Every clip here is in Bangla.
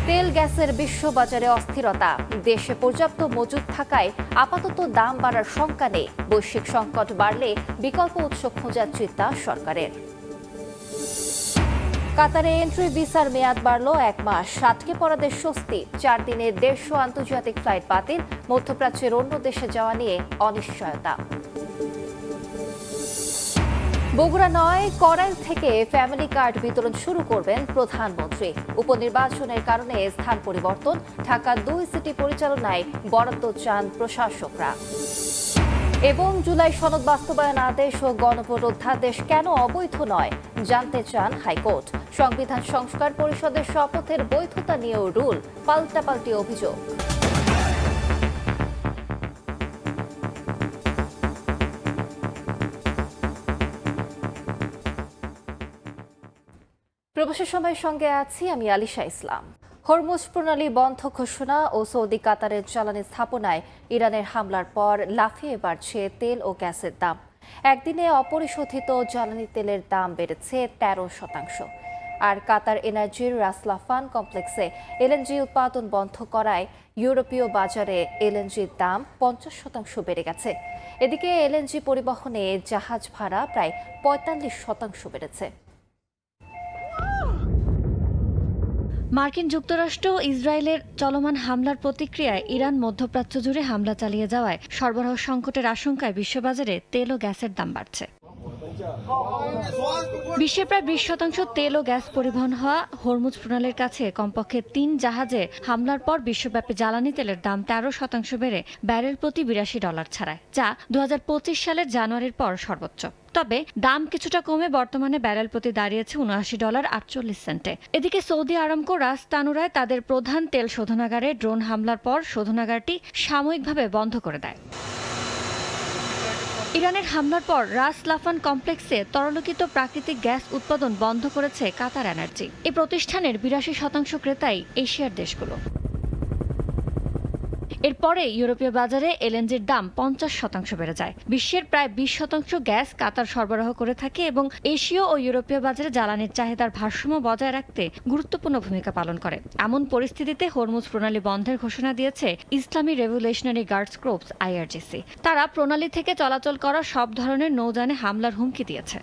তেল গ্যাসের বিশ্ববাজারে অস্থিরতা, দেশে পর্যাপ্ত মজুদ থাকায় আপাতত দাম বাড়ার শঙ্কা নেই। বৈশ্বিক সংকট বাড়লে বিকল্প উৎস খোঁজার চিন্তা সরকারের। কাতারে এন্ট্রি ভিসার মেয়াদ বাড়ল 1 মাস। আটকে পড়াদের স্বস্তি। 4 দিনের 150 আন্তর্জাতিক ফ্লাইট বাতিল। মধ্যপ্রাচ্যের অন্য দেশে যাওয়া নিয়ে অনিশ্চয়তা। বগুড়া নয়, করাইল থেকে ফ্যামিলি কার্ড বিতরণ শুরু করবেন প্রধানমন্ত্রী। উপনির্বাচনের কারণে স্থান পরিবর্তন, ঢাকা 2 সিটি পরিচালনায় বরাদ্দ চান প্রশাসকরা। এবং জুলাই সনদ বাস্তবায়ন আদেশ ও গণভোট অধ্যাদেশ কেন অবৈধ নয় জানতে চান হাইকোর্ট। সংবিধান সংস্কার পরিষদের শপথের বৈধতা নিয়েও রুল, পাল্টাপাল্টি অভিযোগ। প্রবাসী সময়ের সঙ্গে আছি আমি আলিশা ইসলাম। হরমুজ প্রণালী বন্ধ ঘোষণা ও সৌদি কাতারের জ্বালানি স্থাপনায় ইরানের হামলার পর লাফিয়ে বাড়ছে তেল ও গ্যাসের দাম। একদিনে অপরিশোধিত জ্বালানি তেলের দাম বেড়েছে 13%। আর কাতার এনার্জির রাস লাফান কমপ্লেক্সে এলএনজি উৎপাদন বন্ধ করায় ইউরোপীয় বাজারে এলএনজির দাম 50% বেড়ে গেছে। এদিকে এলএনজি পরিবহনে জাহাজ ভাড়া প্রায় 45% বেড়েছে। মার্কিন যুক্তরাষ্ট্র ও ইসরায়েলের চলমান হামলার প্রতিক্রিয়ায় ইরান মধ্যপ্রাচ্য জুড়ে হামলা চালিয়ে যাওয়ায় সরবরাহ সংকটের আশঙ্কায় বিশ্ববাজারে তেল ও গ্যাসের দাম বাড়ছে। বিশ্বে প্রায় 20% তেল ও গ্যাস পরিবহন হওয়া হরমুজ প্রণালীর কাছে কমপক্ষে 3 জাহাজে হামলার পর বিশ্বব্যাপী জ্বালানি তেলের দাম 13% বেড়ে ব্যারেল প্রতি $82 ছাড়ায়, যা 2025 সালের জানুয়ারির পর সর্বোচ্চ। তবে দাম কিছুটা কমে বর্তমানে ব্যারেল প্রতি দাঁড়িয়েছে $79.48। এদিকে সৌদি আরামকো রাস তানুরায় তাদের প্রধান তেল শোধনাগারে ড্রোন হামলার পর শোধনাগারটি সাময়িকভাবে বন্ধ করে দেয়। ইরানের হামলার পর রাস লাফান কমপ্লেক্সে তরলীকৃত প্রাকৃতিক গ্যাস উৎপাদন বন্ধ করেছে কাতার এনার্জি। এই প্রতিষ্ঠানের 82% ক্রেতাই এশিয়ার দেশগুলো। এরপরে ইউরোপীয় বাজারে এলএনজির দাম 50% বেড়ে যায়। বিশ্বের প্রায় 20% গ্যাস কাতার সরবরাহ করে থাকে এবং এশীয় ও ইউরোপীয় বাজারে জ্বালানির চাহিদার ভারসাম্য বজায় রাখতে গুরুত্বপূর্ণ ভূমিকা পালন করে। এমন পরিস্থিতিতে হরমুজ প্রণালী বন্ধের ঘোষণা দিয়েছে ইসলামী রেভলিউশনারি গার্ডস ক্রপস আইআরজিসি। তারা প্রণালী থেকে চলাচল করা সব ধরনের নৌযানে হামলার হুমকি দিয়েছে।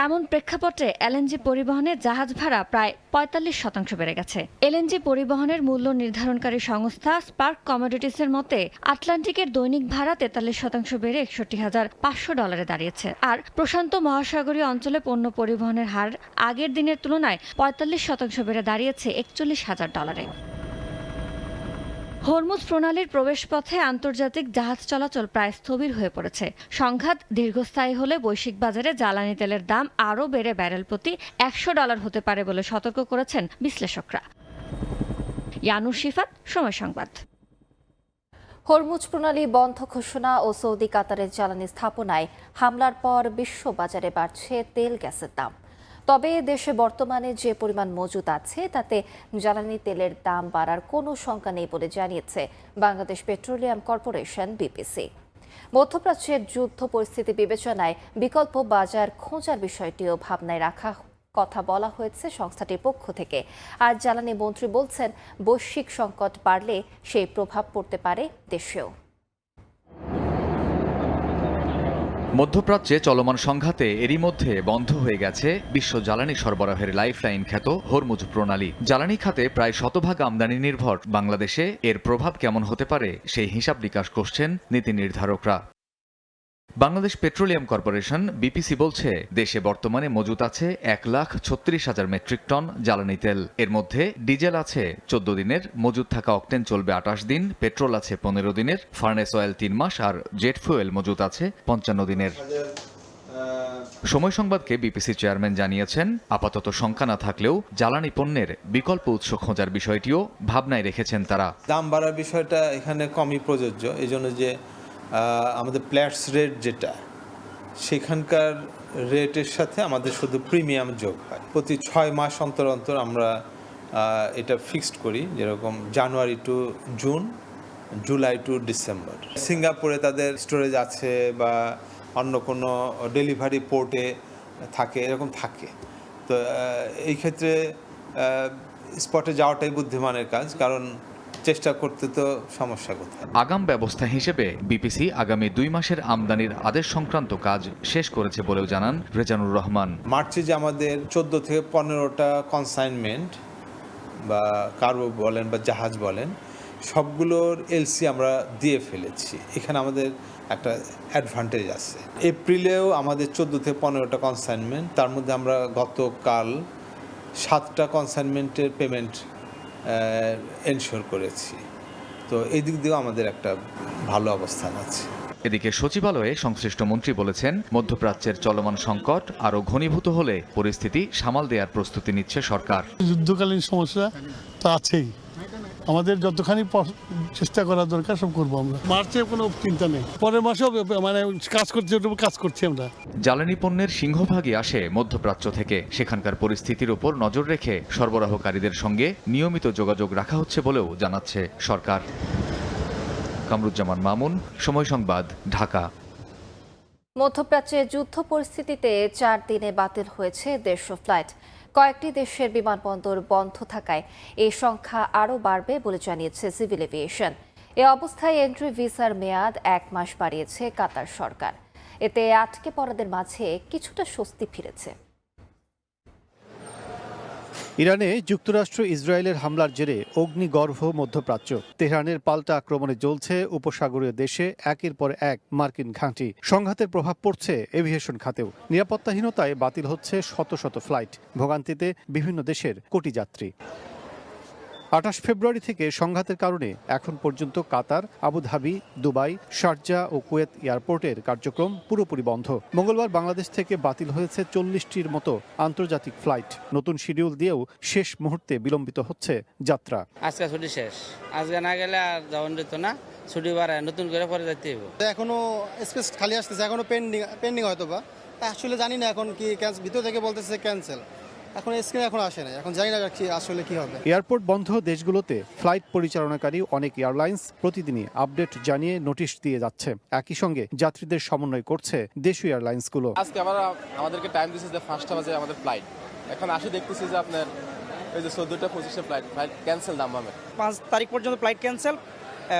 এমন প্রেক্ষাপটে এলএনজি পরিবহনে জাহাজ ভাড়া প্রায় 45% বেড়ে গেছে। এলএনজি পরিবহনের মূল্য নির্ধারণকারী সংস্থা স্পার্ক কমোডিটিসের মতে আটলান্টিকের দৈনিক ভাড়া 43% বেড়ে $61,500 দাঁড়িয়েছে। আর প্রশান্ত মহাসাগরীয় অঞ্চলে পণ্য পরিবহনের হার আগের দিনের তুলনায় 45% বেড়ে দাঁড়িয়েছে $41,000। হরমুজ প্রণালীর প্রবেশপথে আন্তর্জাতিক জাহাজ চলাচল প্রায় স্থবির হয়ে পড়েছে। সংঘাত দীর্ঘস্থায়ী হলে বৈশ্বিক বাজারে জ্বালানি তেলের দাম আরও বেড়ে ব্যারেল প্রতি $100 হতে পারে বলে সতর্ক করেছেন বিশ্লেষকরা। ইয়ানুর শিফাত, সময় সংবাদ। হরমুজ প্রণালী বন্ধ ঘোষণা ও সৌদি কাতারের জ্বালানি স্থাপনায় হামলার পর বিশ্ববাজারে বাড়ছে তেল গ্যাসের দাম। তবে দেশে বর্তমানে যে পরিমাণ মজুদ আছে তাতে জ্বালানি তেলের দাম বাড়ার কোনো শঙ্কা নেই বলে জানিয়েছে বাংলাদেশ পেট্রোলিয়াম কর্পোরেশন বিপিসি। মধ্যপ্রাচ্যের যুদ্ধ পরিস্থিতি বিবেচনায় বিকল্প বাজার খোঁজার বিষয়টিও ভাবনায় রাখা কথা বলা হয়েছে সংস্থাটির পক্ষ থেকে। আর জ্বালানি মন্ত্রী বলছেন, বৈশ্বিক সংকট বাড়লে সেই প্রভাব পড়তে পারে দেশেও। মধ্যপ্রাচ্যে চলমান সংঘাতে এরই মধ্যে বন্ধ হয়ে গেছে বিশ্ব জ্বালানি সরবরাহের লাইফলাইন খ্যাত হরমুজ প্রণালী। জ্বালানি খাতে প্রায় 100% আমদানি নির্ভর বাংলাদেশে এর প্রভাব কেমন হতে পারে সেই হিসাব নিকাশ করছেন নীতি নির্ধারকরা। বাংলাদেশ পেট্রোলিয়াম কর্পোরেশন বিপিসি বলছে, দেশে বর্তমানে মজুত আছে 1,36,000 মেট্রিক টন জ্বালানি তেল। এর মধ্যে ডিজেল আছে 14 দিনের, মজুত থাকা অকটেন চলবে 28 দিন, পেট্রোল আছে 15 দিনের, ফার্নেস অয়েল 3 মাস আর জেট ফুয়েল মজুত আছে 55 দিনের। সময় সংবাদকে বিপিসি চেয়ারম্যান জানিয়েছেন, আপাতত শঙ্কা না থাকলেও জ্বালানি পণ্যের বিকল্প উৎস খোঁজার বিষয়টিও ভাবনায় রেখেছেন তারা। দাম বাড়ার বিষয়টা এখানে কমই প্রযোজ্য। এই জন্য যে আমাদের প্ল্যাটস রেট যেটা, সেখানকার রেটের সাথে আমাদের শুধু প্রিমিয়াম যোগ হয়। প্রতি 6 মাস অন্তর অন্তর আমরা এটা ফিক্সড করি, যেরকম January to June, July to December. সিঙ্গাপুরে তাদের স্টোরেজ আছে বা অন্য কোনো ডেলিভারি পোর্টে থাকে, এরকম থাকে। তো এই ক্ষেত্রে স্পটে যাওয়াটাই বুদ্ধিমানের কাজ, কারণ চেষ্টা করতে তো সমস্যা কোথায়। আগাম ব্যবস্থা হিসেবে বিপিসি আগামী 2 মাসের আমদানির আদেশ সংক্রান্ত কাজ শেষ করেছে বলেও জানান রেজানুর রহমান। মার্চে যে আমাদের 14 থেকে 15টা কনসাইনমেন্ট বা কার্গো বলেন বা জাহাজ বলেন, সবগুলোর এলসি আমরা দিয়ে ফেলেছি। এখানে আমাদের একটা অ্যাডভান্টেজ আছে। এপ্রিলেও আমাদের 14 থেকে 15টা কনসাইনমেন্ট, তার মধ্যে আমরা গতকাল 7টা কনসাইনমেন্টের পেমেন্ট এনশিওর করেছি। তো এই দিক দিয়েও আমাদের একটা ভালো অবস্থান আছে। এদিকে সচিবালয়ে সংশ্লিষ্ট মন্ত্রী বলেছেন, মধ্যপ্রাচ্যের চলমান সংকট আরও ঘনীভূত হলে পরিস্থিতি সামাল দেওয়ার প্রস্তুতি নিচ্ছে সরকার। যুদ্ধকালীন সমস্যা তো আছেই, আমাদের যতখানি চেষ্টা করা দরকার সব করবো আমরা। মার্চে কোনো চিন্তা নেই, পরের মাসেও মানে কাজ করছি আমরা। জ্বালানি পণ্যের সিংহভাগই আসে মধ্যপ্রাচ্য থেকে। সেখানকার পরিস্থিতির উপর নজর রেখে সরবরাহকারীদের সঙ্গে নিয়মিত যোগাযোগ রাখা হচ্ছে বলেও জানাচ্ছে সরকার। কামরুজ্জামান মামুন, সময় সংবাদ, ঢাকা। মধ্যপ্রাচ্যে যুদ্ধ পরিস্থিতিতে 4 দিনে বাতিল হয়েছে 150 ফ্লাইট। কয়েকটি দেশের বিমানবন্দর বন্ধ থাকায় এই সংখ্যা আরও বাড়বে বলে জানিয়েছে সিভিল এভিয়েশন। এ অবস্থায় এন্ট্রি ভিসার মেয়াদ 1 মাস বাড়িয়েছে কাতার সরকার। এতে আটকে পড়াদের মাঝে কিছুটা স্বস্তি ফিরেছে। ইরানে যুক্তরাষ্ট্র ইসরায়েলের হামলার জেরে অগ্নিগর্ভ মধ্যপ্রাচ্য। তেহরানের পাল্টা আক্রমণে জ্বলছে উপসাগরীয় দেশে একের পর এক মার্কিন ঘাঁটি। সংঘাতের প্রভাব পড়ছে এভিয়েশন খাতেও। নিরাপত্তাহীনতায় বাতিল হচ্ছে শত শত ফ্লাইট, ভোগান্তিতে বিভিন্ন দেশের কোটি যাত্রী। 28 ফেব্রুয়ারি থেকে সংঘাতের কারণে এখন পর্যন্ত কাতার, আবুধাবি, দুবাই, শারজাহ ও কুয়েত এয়ারপোর্টের কার্যক্রম পুরোপুরি বন্ধ। মঙ্গলবার বাংলাদেশ থেকে বাতিল হয়েছে 40টির মতো আন্তর্জাতিক ফ্লাইট। নতুন শিডিউল দিয়েও শেষ মুহূর্তে বিলম্বিত হচ্ছে যাত্রা। আজকে ছুটি শেষ, আজকে না গেলে আর যাওয়া যেত না, ছুটি বাড়ায় নতুন করে পরে যেতে হবে। এখনো স্পেস খালি আসতেছে, এখনো পেন্ডিং হয়তো বা আসলে জানি না এখন কি ভিতর থেকে বলতেছে ক্যান্সেল। এখন স্ক্রিনে এখন আসে না, এখন জানি না আসলে কি হবে। এয়ারপোর্ট বন্ধ দেশগুলোতে ফ্লাইট পরিচালনাকারী অনেক এয়ারলাইন্স প্রতিদিনই আপডেট জানিয়ে নোটিশ দিয়ে যাচ্ছে। একই সঙ্গে যাত্রীদের সমন্বয় করছে দেশীয় এয়ারলাইন্সগুলো। আজকে আমাদেরকে টাইম দিয়েছে যে 5টা বাজে আমাদের ফ্লাইট, এখন আসি দেখতেছি যে আপনার এই যে 14টা 25 ফ্লাইট ক্যান্সেল দাম হবে। 5 তারিখ পর্যন্ত ফ্লাইট ক্যান্সেল।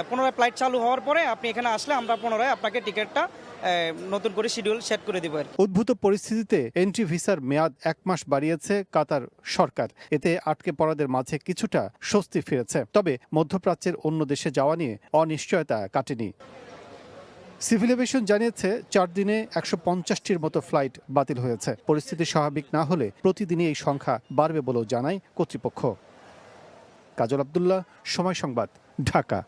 পুনরায় ফ্লাইট চালু হওয়ার পরে আপনি এখানে আসলে আমরা পুনরায় আপনাকে টিকিটটা নতুন করে শিডিউল সেট করে দিব। উদ্ভূত পরিস্থিতিতে এন্ট্রি ভিসার মেয়াদ 1 মাস বাড়িয়েছে কাতার সরকার। এতে আটকে পড়াদের মাঝে কিছুটা স্বস্তি ফিরেছে। তবে মধ্যপ্রাচ্যের অন্য দেশে যাওয়া নিয়ে অনিশ্চয়তা কাটেনি। সিভিল এভিয়েশন জানিয়েছে 4 দিনে 150টির মতো ফ্লাইট বাতিল হয়েছে। পরিস্থিতি স্বাভাবিক না হলে প্রতিদিনই এই সংখ্যা বাড়বে বলেও জানায় কর্তৃপক্ষ। কাজল আব্দুল্লাহ, সময় সংবাদ, ঢাকা।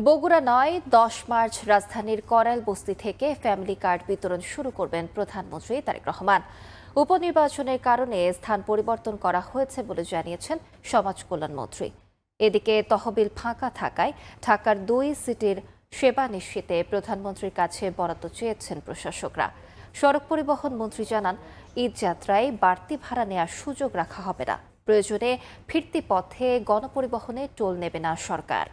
বগুড়া 10 মার্চ রাজধানীর করাইল বস্তি থেকে ফ্যামিলি কার্ড বিতরণ শুরু করবেন প্রধানমন্ত্রী তারেক রহমান। উপনির্বাচনের কারণে স্থান পরিবর্তন করা হয়েছে বলে জানিয়েছেন সমাজ কল্যাণ মন্ত্রী। এদিকে তহবিল ফাঁকা থাকায় ঢাকার 2 সিটির সেবা নিশ্চিতে প্রধানমন্ত্রীর কাছে বরাদ্দ চেয়েছেন প্রশাসকরা। সড়ক পরিবহন মন্ত্রী জানান, ঈদ যাত্রায় বাড়তি ভাড়া নেওয়ার সুযোগ রাখা হবে না। প্রয়োজনে ফিরতি পথে গণপরিবহনে টোল নেবে না সরকার।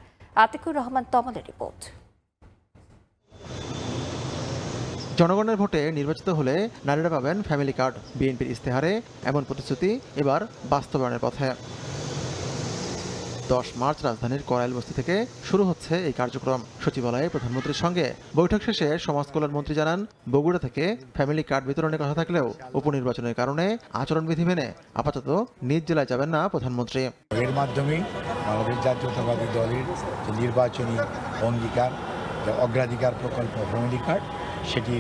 আতিকুর রহমান তমলের রিপোর্ট। জনগণের ভোটে নির্বাচিত হলে নারীরা পাবেন ফ্যামিলি কার্ড। বিএনপির ইস্তেহারে এমন প্রতিশ্রুতি এবার বাস্তবায়নের পথে। 10 মার্চ রাজধানীর করাইল বস্তি থেকে শুরু হচ্ছে এই কার্যক্রম। সচিবালয়ে প্রধানমন্ত্রীর সঙ্গে বৈঠক শেষে সমাজ কল্যাণ মন্ত্রী জানান, বগুড়া থেকে ফ্যামিলি কার্ড বিতরণের কথা থাকলেও উপনির্বাচনের কারণে আচরণবিধি মেনে আপাতত নিজ জেলায় যাবেন না প্রধানমন্ত্রী। এর মাধ্যমে বাংলাদেশ জাতীয়তাবাদী দলের যে নির্বাচনী অঙ্গীকার, যে অগ্রাধিকার প্রকল্প ফ্যামিলি কার্ড, সেটি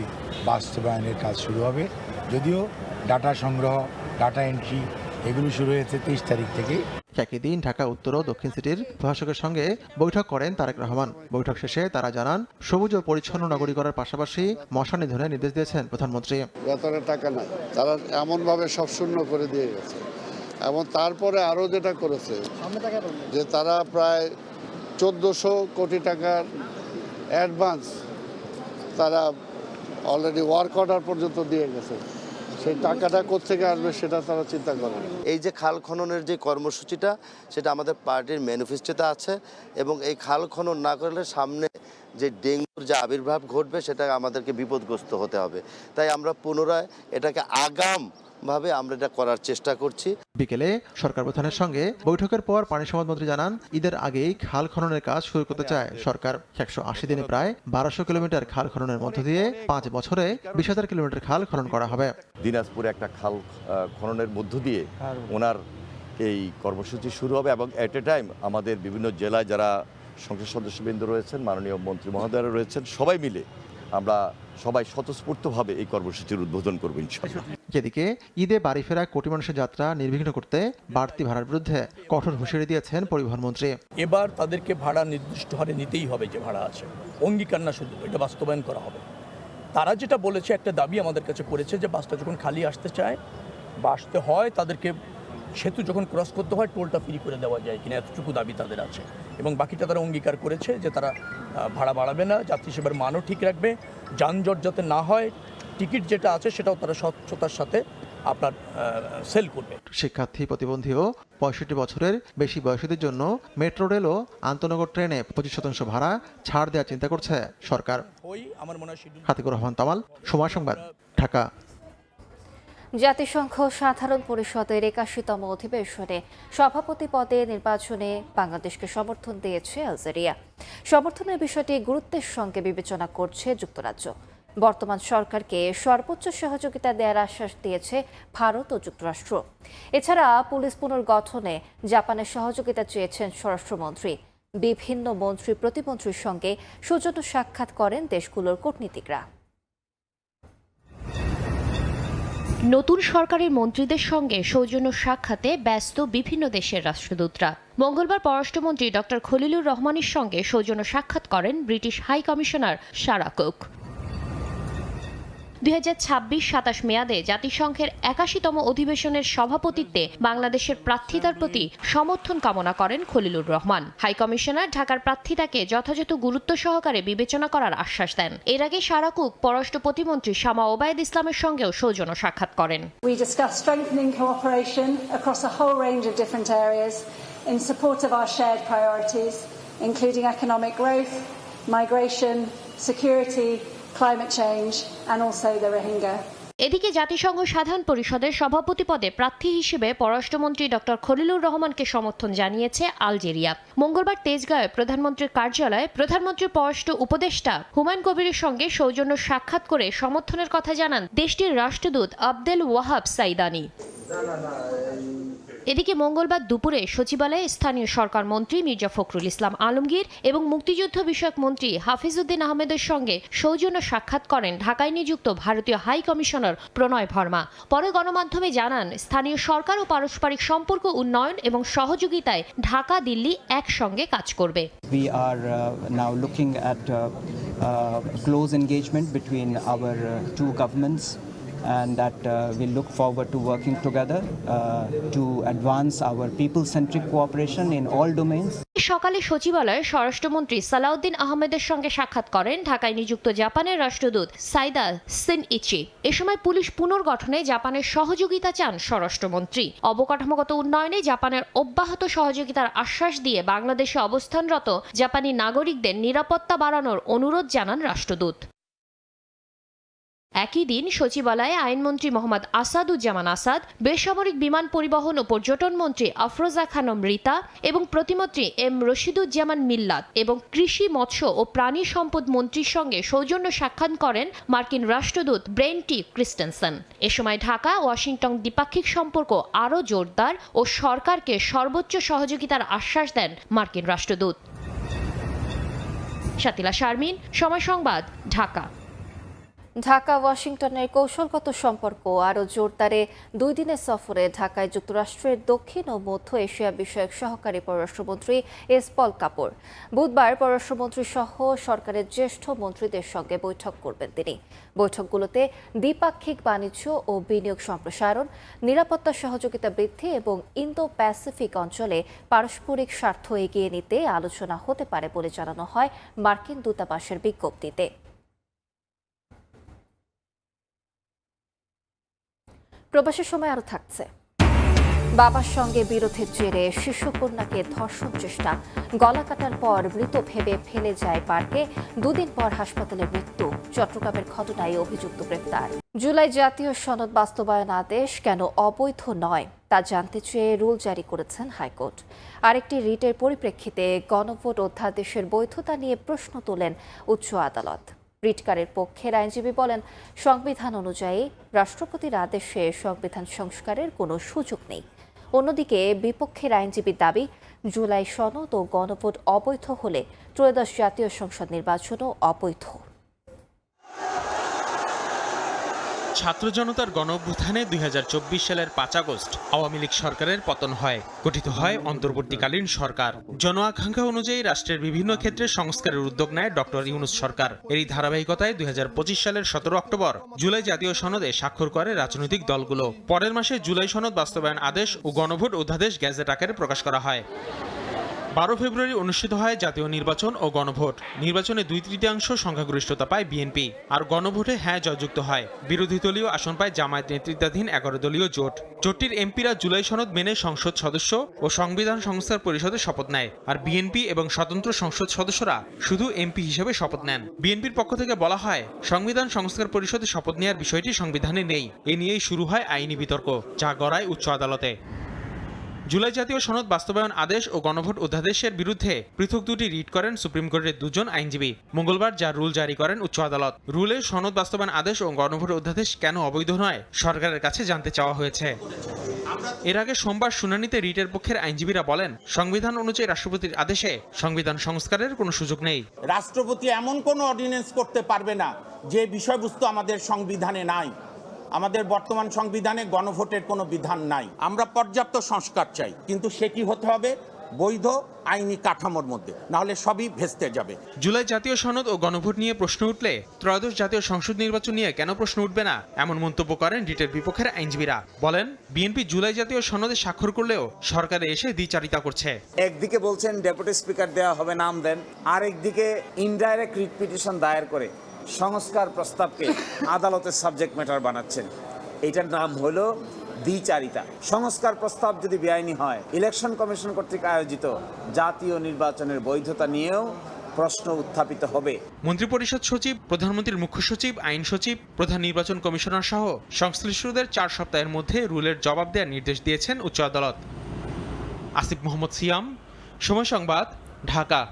বাস্তবায়নের কাজ শুরু হবে। যদিও ডাটা সংগ্রহ, ডাটা এন্ট্রি এগুলো শুরু হয়েছে 23 তারিখ থেকে। একই দিন ঢাকা উত্তর ও দক্ষিণ সিটির প্রশাসকের সঙ্গে বৈঠক করেন তারেক রহমান। বৈঠক শেষে তারা জানান, সবুজ ও পরিচ্ছন্ন নগরী করার পাশাপাশি মশা নিধনের নির্দেশ দিয়েছেন প্রধানমন্ত্রী। বেতনের টাকা নাই, তারা এমনভাবে সব শূন্য করে দিয়ে গেছে। এবং তারপরে আরও যেটা করেছে যে তারা প্রায় 1400 কোটি টাকার অ্যাডভান্স তারা অলরেডি ওয়ার্ক অর্ডার পর্যন্ত দিয়ে গেছে। সেই টাকাটা কোত্থেকে আসবে সেটা তারা চিন্তা করেন। এই যে খাল খননের যে কর্মসূচিটা, সেটা আমাদের পার্টির ম্যানিফেস্টোতে আছে এবং এই খাল খনন না করলে সামনে যে ডেঙ্গুর যে আবির্ভাব ঘটবে সেটা আমাদেরকে বিপদগ্রস্ত হতে হবে। তাই আমরা পুনরায় এটাকে আগাম ভাবে আমরা এটা করার চেষ্টা করছি। বিকেলে সরকার প্রধানের সঙ্গে বৈঠকের পর পানি সম্পদ মন্ত্রী জানান, ঈদের আগেই খাল খননের কাজ শুরু করতে চায় সরকার। 180 দিনে প্রায় 1200 কিলোমিটার খাল খননের মধ্য দিয়ে 5 বছরে 20,000 কিলোমিটার খাল খনন করা হবে। দিনাজপুরে একটা খাল খননের মধ্য দিয়ে ওনার এই কর্মসূচি শুরু হবে এবং এট এ টাইম আমাদের বিভিন্ন জেলায় যারা সংসদ সদস্যবৃন্দ রয়েছেন, মাননীয় মন্ত্রী মহোদয়রা রয়েছেন, সবাই মিলে আমরা সবাই স্বতঃস্ফূর্তভাবে এই কর্মসূচির উদ্বোধন করব ইনশাআল্লাহ। যেদিকে ঈদে বাড়ি ফেরা কোটি মানুষের যাত্রা নির্বিঘ্ন করতে বাড়তি ভাড়ার বিরুদ্ধে কঠোর হুঁশিয়ারি দিয়েছেন পরিবহন মন্ত্রী। এবার তাদেরকে ভাড়া নির্দিষ্ট হারে নিতেই হবে, যে ভাড়া আছে অঙ্গীকার না, শুধু এটা বাস্তবায়ন করা হবে। তারা যেটা বলেছে, একটা দাবি আমাদের কাছে করেছে যে বাসটা যখন খালি আসতে চায় বা আসতে হয়, তাদেরকে সেতু যখন ক্রস করতে হয় টোলটা ফ্রি করে দেওয়া যায় কিনা, এতটুকু দাবি তাদের আছে। এবং বাকিটা তারা অঙ্গীকার করেছে যে তারা ভাড়া বাড়াবে না, যাত্রী সেবার মানও ঠিক রাখবে, যানজট যাতে না হয়, টিকিট যেটা আছে সেটাও তারা স্বচ্ছতার সাথে আপনার সেল করবে। শিক্ষার্থী, প্রতিবন্ধী ও 65 বছরের বেশি বয়সীদের জন্য মেট্রো রেল ও আন্তনগর ট্রেনে 25% ভাড়া ছাড় দেওয়ার চিন্তা করছে সরকার। হাতিকুর রহমান তামাল, সময় সংবাদ, ঢাকা। জাতিসংঘ সাধারণ পরিষদের 81তম অধিবেশনে সভাপতি পদে নির্বাচনে বাংলাদেশকে সমর্থন দিয়েছে আলজেরিয়া। সমর্থনের বিষয়টি গুরুত্বের সঙ্গে বিবেচনা করছে যুক্তরাজ্য। বর্তমান সরকারকে সর্বোচ্চ সহযোগিতা দেওয়ার আশ্বাস দিয়েছে ভারত ও যুক্তরাষ্ট্র। এছাড়া পুলিশ পুনর্গঠনে জাপানের সহযোগিতা চেয়েছেন স্বরাষ্ট্রমন্ত্রী। বিভিন্ন মন্ত্রী প্রতিমন্ত্রীর সঙ্গে সৌজন্য সাক্ষাৎ করেন দেশগুলোর কূটনীতিকরা। নতুন সরকারের মন্ত্রীদের সঙ্গে সৌজন্য সাক্ষাতে ব্যস্ত বিভিন্ন দেশের রাষ্ট্রদূতরা। মঙ্গলবার পররাষ্ট্রমন্ত্রী ডক্টর খলিলুর রহমানের সঙ্গে সৌজন্য সাক্ষাৎ করেন British high commissioner Sarah Cook. 2026-27 মেয়াদে জাতিসংঘের 81তম অধিবেশনের সভাপতিত্বে বাংলাদেশের প্রার্থিতার প্রতি সমর্থন কামনা করেন খলিলুর রহমান। হাই কমিশনার ঢাকার প্রার্থিতাকে যথাযথ গুরুত্ব সহকারে বিবেচনা করার আশ্বাস দেন। এর আগে সারা কুক পররাষ্ট্র প্রতিমন্ত্রী শামা ওবায়দ ইসলামের সঙ্গেও সৌজন্য সাক্ষাৎ করেন। We discussed strengthening cooperation across a whole range of different areas in support of our shared priorities, including economic growth, migration, security, climate change and also the Rohingya. এদিকে জাতিসংঘ সাধারণ পরিষদের সভাপতি পদে প্রার্থী হিসেবে পররাষ্ট্রমন্ত্রী ডক্টর খলিলুর রহমানকে সমর্থন জানিয়েছে আলজেরিয়া। মঙ্গলবার তেজগাঁওয়ে প্রধানমন্ত্রীর কার্যালয়ে প্রধানমন্ত্রীর পররাষ্ট্র উপদেষ্টা হুমায়ুন কবিরের সঙ্গে সৌজন্য সাক্ষাৎ করে সমর্থনের কথা জানান দেশটির রাষ্ট্রদূত আবদেল ওয়াহাব সাইদানি। এদিকে মঙ্গলবার দুপুরে সচিবালয়ে স্থানীয় সরকার মন্ত্রী মির্জা ফখরুল ইসলাম আলমগীর এবং মুক্তিযুদ্ধ বিষয়ক মন্ত্রী হাফিজউদ্দিন আহমেদের সঙ্গে সৌজন্য সাক্ষাৎ করেন ঢাকায় নিযুক্ত ভারতীয় হাই কমিশনার প্রণয় ভার্মা। পরে গণমাধ্যমে জানান, স্থানীয় সরকার ও পারস্পরিক সম্পর্ক উন্নয়ন এবং সহযোগিতায় ঢাকা দিল্লি একসঙ্গে কাজ করবে। We are now looking at close engagement between our two governments, and that we look forward to working together to advance our people-centric cooperation in all domains. সকালে সচিবালয়ে স্বরাষ্ট্রমন্ত্রী সালাউদ্দিন আহমেদের সঙ্গে সাক্ষাৎ করেন ঢাকায় নিযুক্ত জাপানের রাষ্ট্রদূত সাইদা সিনইচি। এ সময় পুলিশ পুনর্গঠনে জাপানের সহযোগিতা চান স্বরাষ্ট্রমন্ত্রী। অবকাঠামোগত উন্নয়নে জাপানের অব্যাহত সহযোগিতার আশ্বাস দিয়ে বাংলাদেশে অবস্থানরত জাপানি নাগরিকদের নিরাপত্তা বাড়ানোর অনুরোধ জানান রাষ্ট্রদূত। একই দিন সচিবালয়ে আইনমন্ত্রী মোহাম্মদ আসাদুজ্জামান আসাদ, বেসামরিক বিমান পরিবহন ও পর্যটন মন্ত্রী আফরোজা খানম রিতা এবং প্রতিমন্ত্রী এম রশিদুজ্জামান মিল্লাত এবং কৃষি, মৎস্য ও প্রাণী সম্পদ মন্ত্রীর সঙ্গে সৌজন্য সাক্ষাৎ করেন মার্কিন রাষ্ট্রদূত ব্রেন টি ক্রিস্টেনসেন। এ সময় ঢাকা ওয়াশিংটন দ্বিপাক্ষিক সম্পর্ক আরও জোরদার ও সরকারকে সর্বোচ্চ সহযোগিতার আশ্বাস দেন মার্কিন রাষ্ট্রদূত। শাতিলা শারমিন, সময় সংবাদ, ঢাকা। ঢাকা ওয়াশিংটনের কৌশলগত সম্পর্ক আরও জোরদারে 2 দিনের সফরে ঢাকায় যুক্তরাষ্ট্রের দক্ষিণ ও মধ্য এশিয়া বিষয়ক সহকারী পররাষ্ট্রমন্ত্রী এস পল কাপুর বুধবার পররাষ্ট্রমন্ত্রী সহ সরকারের জ্যেষ্ঠ মন্ত্রীদের সঙ্গে বৈঠক করবেন তিনি। বৈঠকগুলোতে দ্বিপাক্ষিক বাণিজ্য ও বিনিয়োগ সম্প্রসারণ, নিরাপত্তা সহযোগিতা বৃদ্ধি এবং ইন্দো প্যাসিফিক অঞ্চলে পারস্পরিক স্বার্থ এগিয়ে নিতে আলোচনা হতে পারে বলে জানানো হয় মার্কিন দূতাবাসের বিজ্ঞপ্তিতে। প্রবাসের সময় আরও থাকছে। বাবার সঙ্গে বিরোধের জেরে শিশুকন্যাকে ধর্ষণ চেষ্টা, গলা কাটার পর মৃত ভেবে ফেলে যায় পার্কে, দুদিন পর হাসপাতালে মৃত্যু। চট্টগ্রামের ঘটনায় অভিযুক্ত গ্রেফতার। জুলাই জাতীয় সনদ বাস্তবায়ন আদেশ কেন অবৈধ নয় তা জানতে চেয়ে রুল জারি করেছেন হাইকোর্ট। আরেকটি রিটের পরিপ্রেক্ষিতে গণভোট অধ্যাদেশের বৈধতা নিয়ে প্রশ্ন তোলেন উচ্চ আদালত। রিটকারের পক্ষের আইনজীবী বলেন, সংবিধান অনুযায়ী রাষ্ট্রপতির আদেশে সংবিধান সংস্কারের কোনো সুযোগ নেই। অন্যদিকে বিপক্ষের আইনজীবীর দাবি, জুলাই সনদ ও গণভোট অবৈধ হলে ত্রয়োদশ জাতীয় সংসদ নির্বাচনও অবৈধ। ছাত্র জনতার গণঅভ্যুত্থানে 2024 সালের 5 আগস্ট আওয়ামী লীগ সরকারের পতন হয়, গঠিত হয় অন্তর্বর্তীকালীন সরকার। জন আকাঙ্ক্ষা অনুযায়ী রাষ্ট্রের বিভিন্ন ক্ষেত্রে সংস্কারের উদ্যোগ নেয় ডক্টর ইউনূস সরকার। এরই ধারাবাহিকতায় 2025 সালের 17 অক্টোবর জুলাই জাতীয় সনদে স্বাক্ষর করে রাজনৈতিক দলগুলো। পরের মাসে জুলাই সনদ বাস্তবায়ন আদেশ ও গণভোট অধ্যাদেশ গেজেট আকারে প্রকাশ করা হয়। 12 ফেব্রুয়ারি অনুষ্ঠিত হয় জাতীয় নির্বাচন ও গণভোট। নির্বাচনে 2/3 সংখ্যাগরিষ্ঠতা পায় বিএনপি, আর গণভোটে হ্যাঁ জয়যুক্ত হয়। বিরোধী দলীয় আসন পায় জামায়াত নেতৃত্বাধীন 11 দলীয় জোট। জোটটির এমপিরা জুলাই সনদ মেনে সংসদ সদস্য ও সংবিধান সংস্কার পরিষদে শপথ নেয়, আর বিএনপি এবং স্বতন্ত্র সংসদ সদস্যরা শুধু এমপি হিসেবে শপথ নেন। বিএনপির পক্ষ থেকে বলা হয়, সংবিধান সংস্কার পরিষদে শপথ নেওয়ার বিষয়টি সংবিধানে নেই। এ নিয়েই শুরু হয় আইনি বিতর্ক, যা গড়ায় উচ্চ আদালতে। জুলাই জাতীয় সনদ বাস্তবায়ন আদেশ ও গণভোট অধ্যাদেশের বিরুদ্ধে পৃথক দুটি রিট করেন সুপ্রিম কোর্টের 2 জন আইনজীবী। মঙ্গলবার যা রুল জারি করেন উচ্চ আদালত। রুলে সনদ বাস্তবায়ন আদেশ ও গণভোট অধ্যাদেশ কেন অবৈধ নয় সরকারের কাছে জানতে চাওয়া হয়েছে। এর আগে সোমবার শুনানিতে রিটের পক্ষের আইনজীবীরা বলেন, সংবিধান অনুযায়ী রাষ্ট্রপতির আদেশে সংবিধান সংস্কারের কোনো সুযোগ নেই। রাষ্ট্রপতি এমন কোনো অর্ডিন্যান্স করতে পারবে না যে বিষয়বস্তু আমাদের সংবিধানে নাই। আমাদের বর্তমান সংবিধানে গণভোটের কোনো বিধান নাই। আমরা পর্যাপ্ত সংস্কার চাই, কিন্তু সেটি হতে হবে বৈধ আইনি কাঠামোর মধ্যে, নাহলে সবই ভেস্তে যাবে। জুলাই জাতীয় সনদ ও গণভোট নিয়ে প্রশ্ন উঠলে ত্রয়োদশ জাতীয় সংসদ নির্বাচন নিয়ে কেন প্রশ্ন উঠবে না, এমন মন্তব্য করেন রিটের বিপক্ষের আইনজীবীরা। বলেন, বিএনপি জুলাই জাতীয় সনদে স্বাক্ষর করলেও সরকারে এসে দ্বিচারিতা করছে। একদিকে বলছেন ডেপুটি স্পিকার দেওয়া হবে, নাম দেন, আর একদিকে ইনডাইরেক্ট রিট পিটিশন দায়ের করে সংস্কার প্রস্তাবকে আদালতের সাবজেক্ট ম্যাটার বানাচ্ছেন। এটার নাম হলো দ্বিচারিতা। সংস্কার প্রস্তাব যদি বেআইনি হয়, ইলেকশন কমিশন কর্তৃক আয়োজিত জাতীয় নির্বাচনের বৈধতা নিয়েও প্রশ্ন উত্থাপিত হবে। মন্ত্রিপরিষদ সচিব, প্রধানমন্ত্রীর মুখ্য সচিব, আইন সচিব, প্রধান নির্বাচন কমিশনার সহ সংশ্লিষ্টদের 4 সপ্তাহের মধ্যে রুলের জবাব দেওয়ার নির্দেশ দিয়েছেন উচ্চ আদালত। আসিফ মোহাম্মদ সিয়াম, সময় সংবাদ, ঢাকা।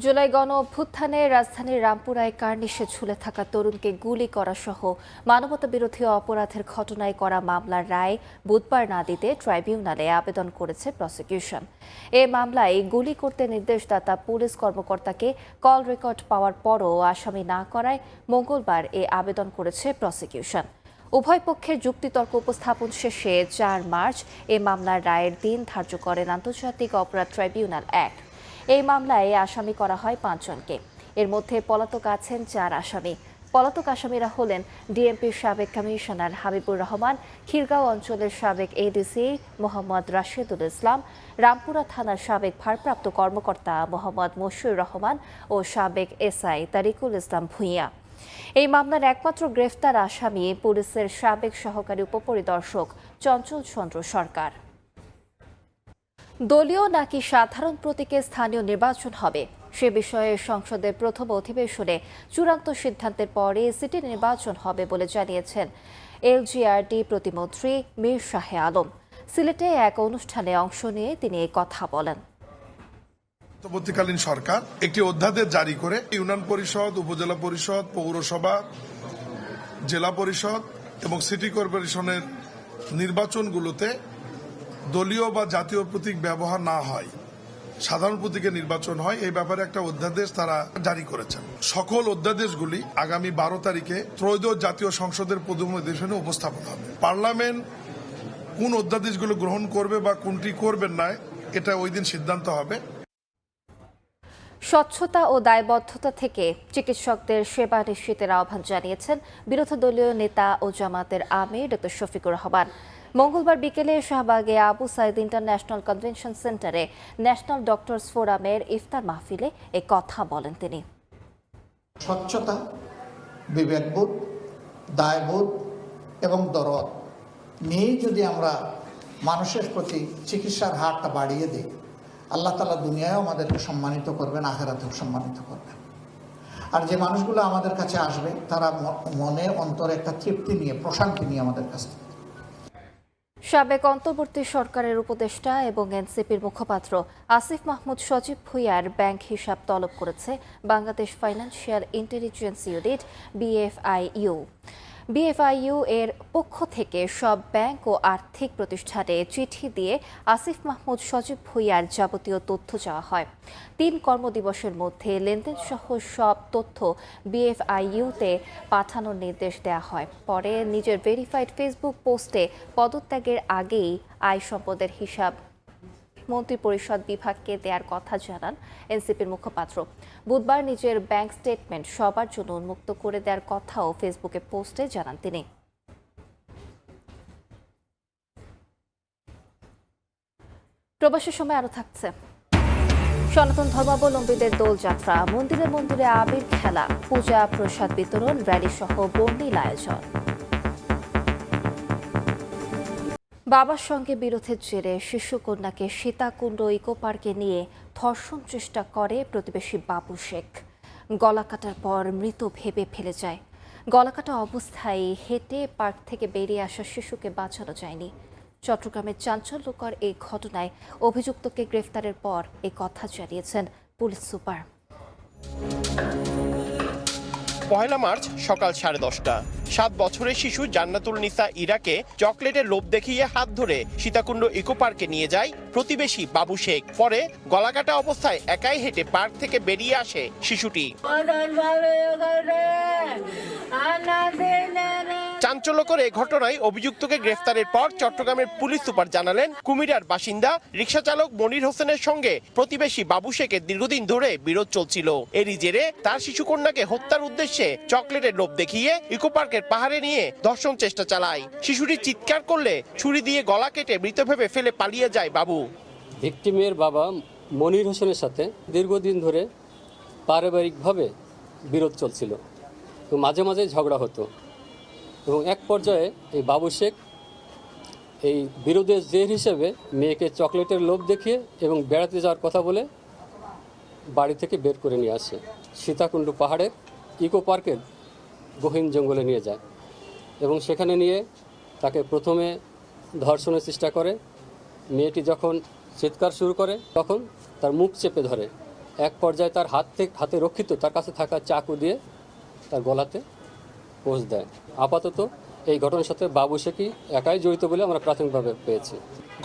জুলাই গণ অভ্যুত্থানে রাজধানীর রামপুরায় কার্নিশে ঝুলে থাকা তরুণকে গুলি করা সহ মানবতা বিরোধী অপরাধের ঘটনায় করা মামলার রায় বুধবার না দিতে ট্রাইব্যুনালে আবেদন করেছে প্রসিকিউশন। এ মামলায় গুলি করতে নির্দেশদাতা পুলিশ কর্মকর্তাকে কল রেকর্ড পাওয়ার পরও আসামি না করায় মঙ্গলবার এ আবেদন করেছে প্রসিকিউশন। উভয় পক্ষের যুক্তিতর্ক উপস্থাপন শেষে 4 মার্চ এ মামলার রায়ের দিন ধার্য করেন আন্তর্জাতিক অপরাধ ট্রাইব্যুনাল 1। এই মামলায় আসামি করা হয় 5 জনকে। এর মধ্যে পলাতক আছেন 4 আসামি। পলাতক আসামিরা হলেন ডিএমপির সাবেক কমিশনার হাবিবুর রহমান, খিরগাঁও অঞ্চলের সাবেক এডিসি মোহাম্মদ রাশেদুল ইসলাম, রামপুরা থানার সাবেক ভারপ্রাপ্ত কর্মকর্তা মোহাম্মদ মশিউর রহমান ও সাবেক এসআই তারিকুল ইসলাম ভূঁইয়া। এই মামলার একমাত্র গ্রেফতার আসামি পুলিশের সাবেক সহকারী উপপরিদর্শক চঞ্চল চন্দ্র সরকার। দলীয় নাকি সাধারণ প্রতীকে স্থানীয় নির্বাচন হবে সে বিষয়ে সংসদের প্রথম অধিবেশনে চূড়ান্ত সিদ্ধান্তের পরে সিটি নির্বাচন হবে বলে জানিয়েছেন এলজিআরডি প্রতিমন্ত্রী মীর শাহে আলম। সিলেটে এক অনুষ্ঠানে অংশ নিয়ে তিনি এই কথা বলেন। অন্তর্বর্তীকালীন সরকার একটি অধ্যাদেশ জারি করে ইউনিয়ন পরিষদ, উপজেলা পরিষদ, পৌরসভা, জেলা পরিষদ এবং সিটি কর্পোরেশনের নির্বাচনগুলোতে দলীয় বা জাতীয় প্রতীক ব্যবহার না হয়, সাধারণ প্রতীকে নির্বাচন হয়, এই ব্যাপারে একটা অধ্যাদেশ তারা জারি করেছেন। সকল অধ্যাদেশগুলি আগামী 12 তারিখে ত্রয়োদশ জাতীয় সংসদের প্রথম অধিবেশনে উপস্থাপন হবে। পার্লামেন্ট কোন অধ্যাদেশগুলো গ্রহণ করবে বা কোনটি করবেন না, এটা ওই দিন সিদ্ধান্ত হবে। স্বচ্ছতা ও দায়বদ্ধতা থেকে চিকিৎসকদের সেবা নিশ্চিতের আহ্বান জানিয়েছেন বিরোধী দলীয় নেতা ও জামাতের আমির ডক্টর শফিকুর রহমান। মঙ্গলবার বিকেলে শাহবাগে আবু সাইদ ইন্টারন্যাশনাল কনভেনশন সেন্টারে ন্যাশনাল ডক্টরস ফোরামের ইফতার মাহফিলে এ কথা বলেন তিনি। স্বচ্ছতা, বিবেকবোধ, দায়বোধ এবং দরদ নিয়ে যদি আমরা মানুষের প্রতি চিকিৎসার হারটা বাড়িয়ে দিক, আল্লাহ তাআলা দুনিয়ায়ও আমাদেরকে সম্মানিত করবেন, আখিরাতেও সম্মানিত করবেন। আর যে মানুষগুলো আমাদের কাছে আসবে তারা মনে অন্তরে একটা তৃপ্তি নিয়ে, প্রশান্তি নিয়ে আমাদের কাছ থেকে। সাবেক অন্তর্বর্তী সরকারের উপদেষ্টা এবং এনসিপির মুখপাত্র আসিফ মাহমুদ সজীব ভুঁইয়ার ব্যাংক হিসাব তলব করেছে Bangladesh financial intelligence unit BFIU। BFIU এর পক্ষ থেকে সব ব্যাংক ও আর্থিক প্রতিষ্ঠানে চিঠি দিয়ে আসিফ মাহমুদ সজীব ভুঁইয়ার যাবতীয় তথ্য চাওয়া হয়। 3 কর্মদিবসের মধ্যে লেনদেন সহ সব তথ্য BFIU-তে পাঠানোর নির্দেশ দেওয়া হয়। পরে নিজের ভেরিফাইড ফেসবুক পোস্টে পদত্যাগের আগেই আয় সম্পদের হিসাব মন্ত্রিপরিষদ বিভাগকে দেওয়ার কথা জানান এনসিপির মুখপাত্র। বুধবার নিজের ব্যাংক স্টেটমেন্ট সবার জন্য উন্মুক্ত করে দেওয়ার কথাও ফেসবুকে পোস্টে জানান তিনি। প্রবাসের সময় আরো থাকছে সনাতন ধর্মাবলম্বীদের দোলযাত্রা, মন্দিরে মন্দিরে আবির খেলা, পূজা প্রসাদ বিতরণ, র্যালি সহ বর্ণিল আয়োজন। বাবার সঙ্গে বিরোধের জেরে শিশুকন্যাকে সীতাকুণ্ড ইকো পার্কে নিয়ে ধর্ষণ চেষ্টা করে প্রতিবেশী বাবু শেখ। গলা কাটার পর মৃত ভেবে ফেলে যায়। গলাকাটা অবস্থায় হেঁটে পার্ক থেকে বেরিয়ে আসা শিশুকে বাঁচানো যায়নি। চট্টগ্রামের চাঞ্চল্যকর এই ঘটনায় অভিযুক্তকে গ্রেফতারের পর এই কথা জানিয়েছেন পুলিশ সুপার। 1 মার্চ সকাল 10:30টা 7 বছরের শিশু জান্নাতুল নিসা ইরাকে চকলেটের লোভ দেখিয়ে হাত ধরে সীতাকুণ্ড ইকো পার্কে নিয়ে যায় প্রতিবেশী বাবু শেখ। পরে গলাকাটা অবস্থায় একাই হেঁটে পার্ক থেকে বেরিয়ে আসে শিশুটি। চাঞ্চল্যকর এই ঘটনায় অভিযুক্তকে গ্রেফতারের পর চট্টগ্রামের পুলিশ সুপার জানালেন, কুমিরার বাসিন্দা রিকশা চালক মনির হোসেনের সঙ্গে প্রতিবেশী বাবু শেখের দীর্ঘদিন ধরে বিরোধ চলছিল। এরই জেরে তার শিশুকন্যাকে হত্যার উদ্দেশ্যে চকলেটের লোভ দেখিয়ে ইকো পার্কের পাহাড়ে নিয়ে ধর্ষণ চেষ্টা চালায়। শিশুটি চিৎকার করলে ছুরি দিয়ে গলা কেটে মৃত ভেবে ফেলে পালিয়ে যায় বাবু। ভিকটিমের বাবা মনির হোসেনের সাথে দীর্ঘদিন ধরে পারিবারিকভাবে বিরোধ চলছিল, তো মাঝে মাঝে ঝগড়া হতো এবং এক পর্যায়ে এই বাবু শেখ এই বিরোধের জের হিসেবে মেয়েকে চকলেটের লোভ দেখিয়ে এবং বেড়াতে যাওয়ার কথা বলে বাড়ি থেকে বের করে নিয়ে আসে। সীতাকুণ্ড পাহাড়ের ইকো পার্কের গহীন জঙ্গলে নিয়ে যায় এবং সেখানে নিয়ে তাকে প্রথমে ধর্ষণের চেষ্টা করে। মেয়েটি যখন চিৎকার শুরু করে তখন তার মুখ চেপে ধরে। এক পর্যায়ে তার হাতে রক্ষিত তার কাছে থাকা চাকু দিয়ে তার গলাতে পোঁচ দেয়। আপাতত এই ঘটনার সাথে বাবু শেখই একাই জড়িত বলে আমরা প্রাথমিকভাবে পেয়েছি।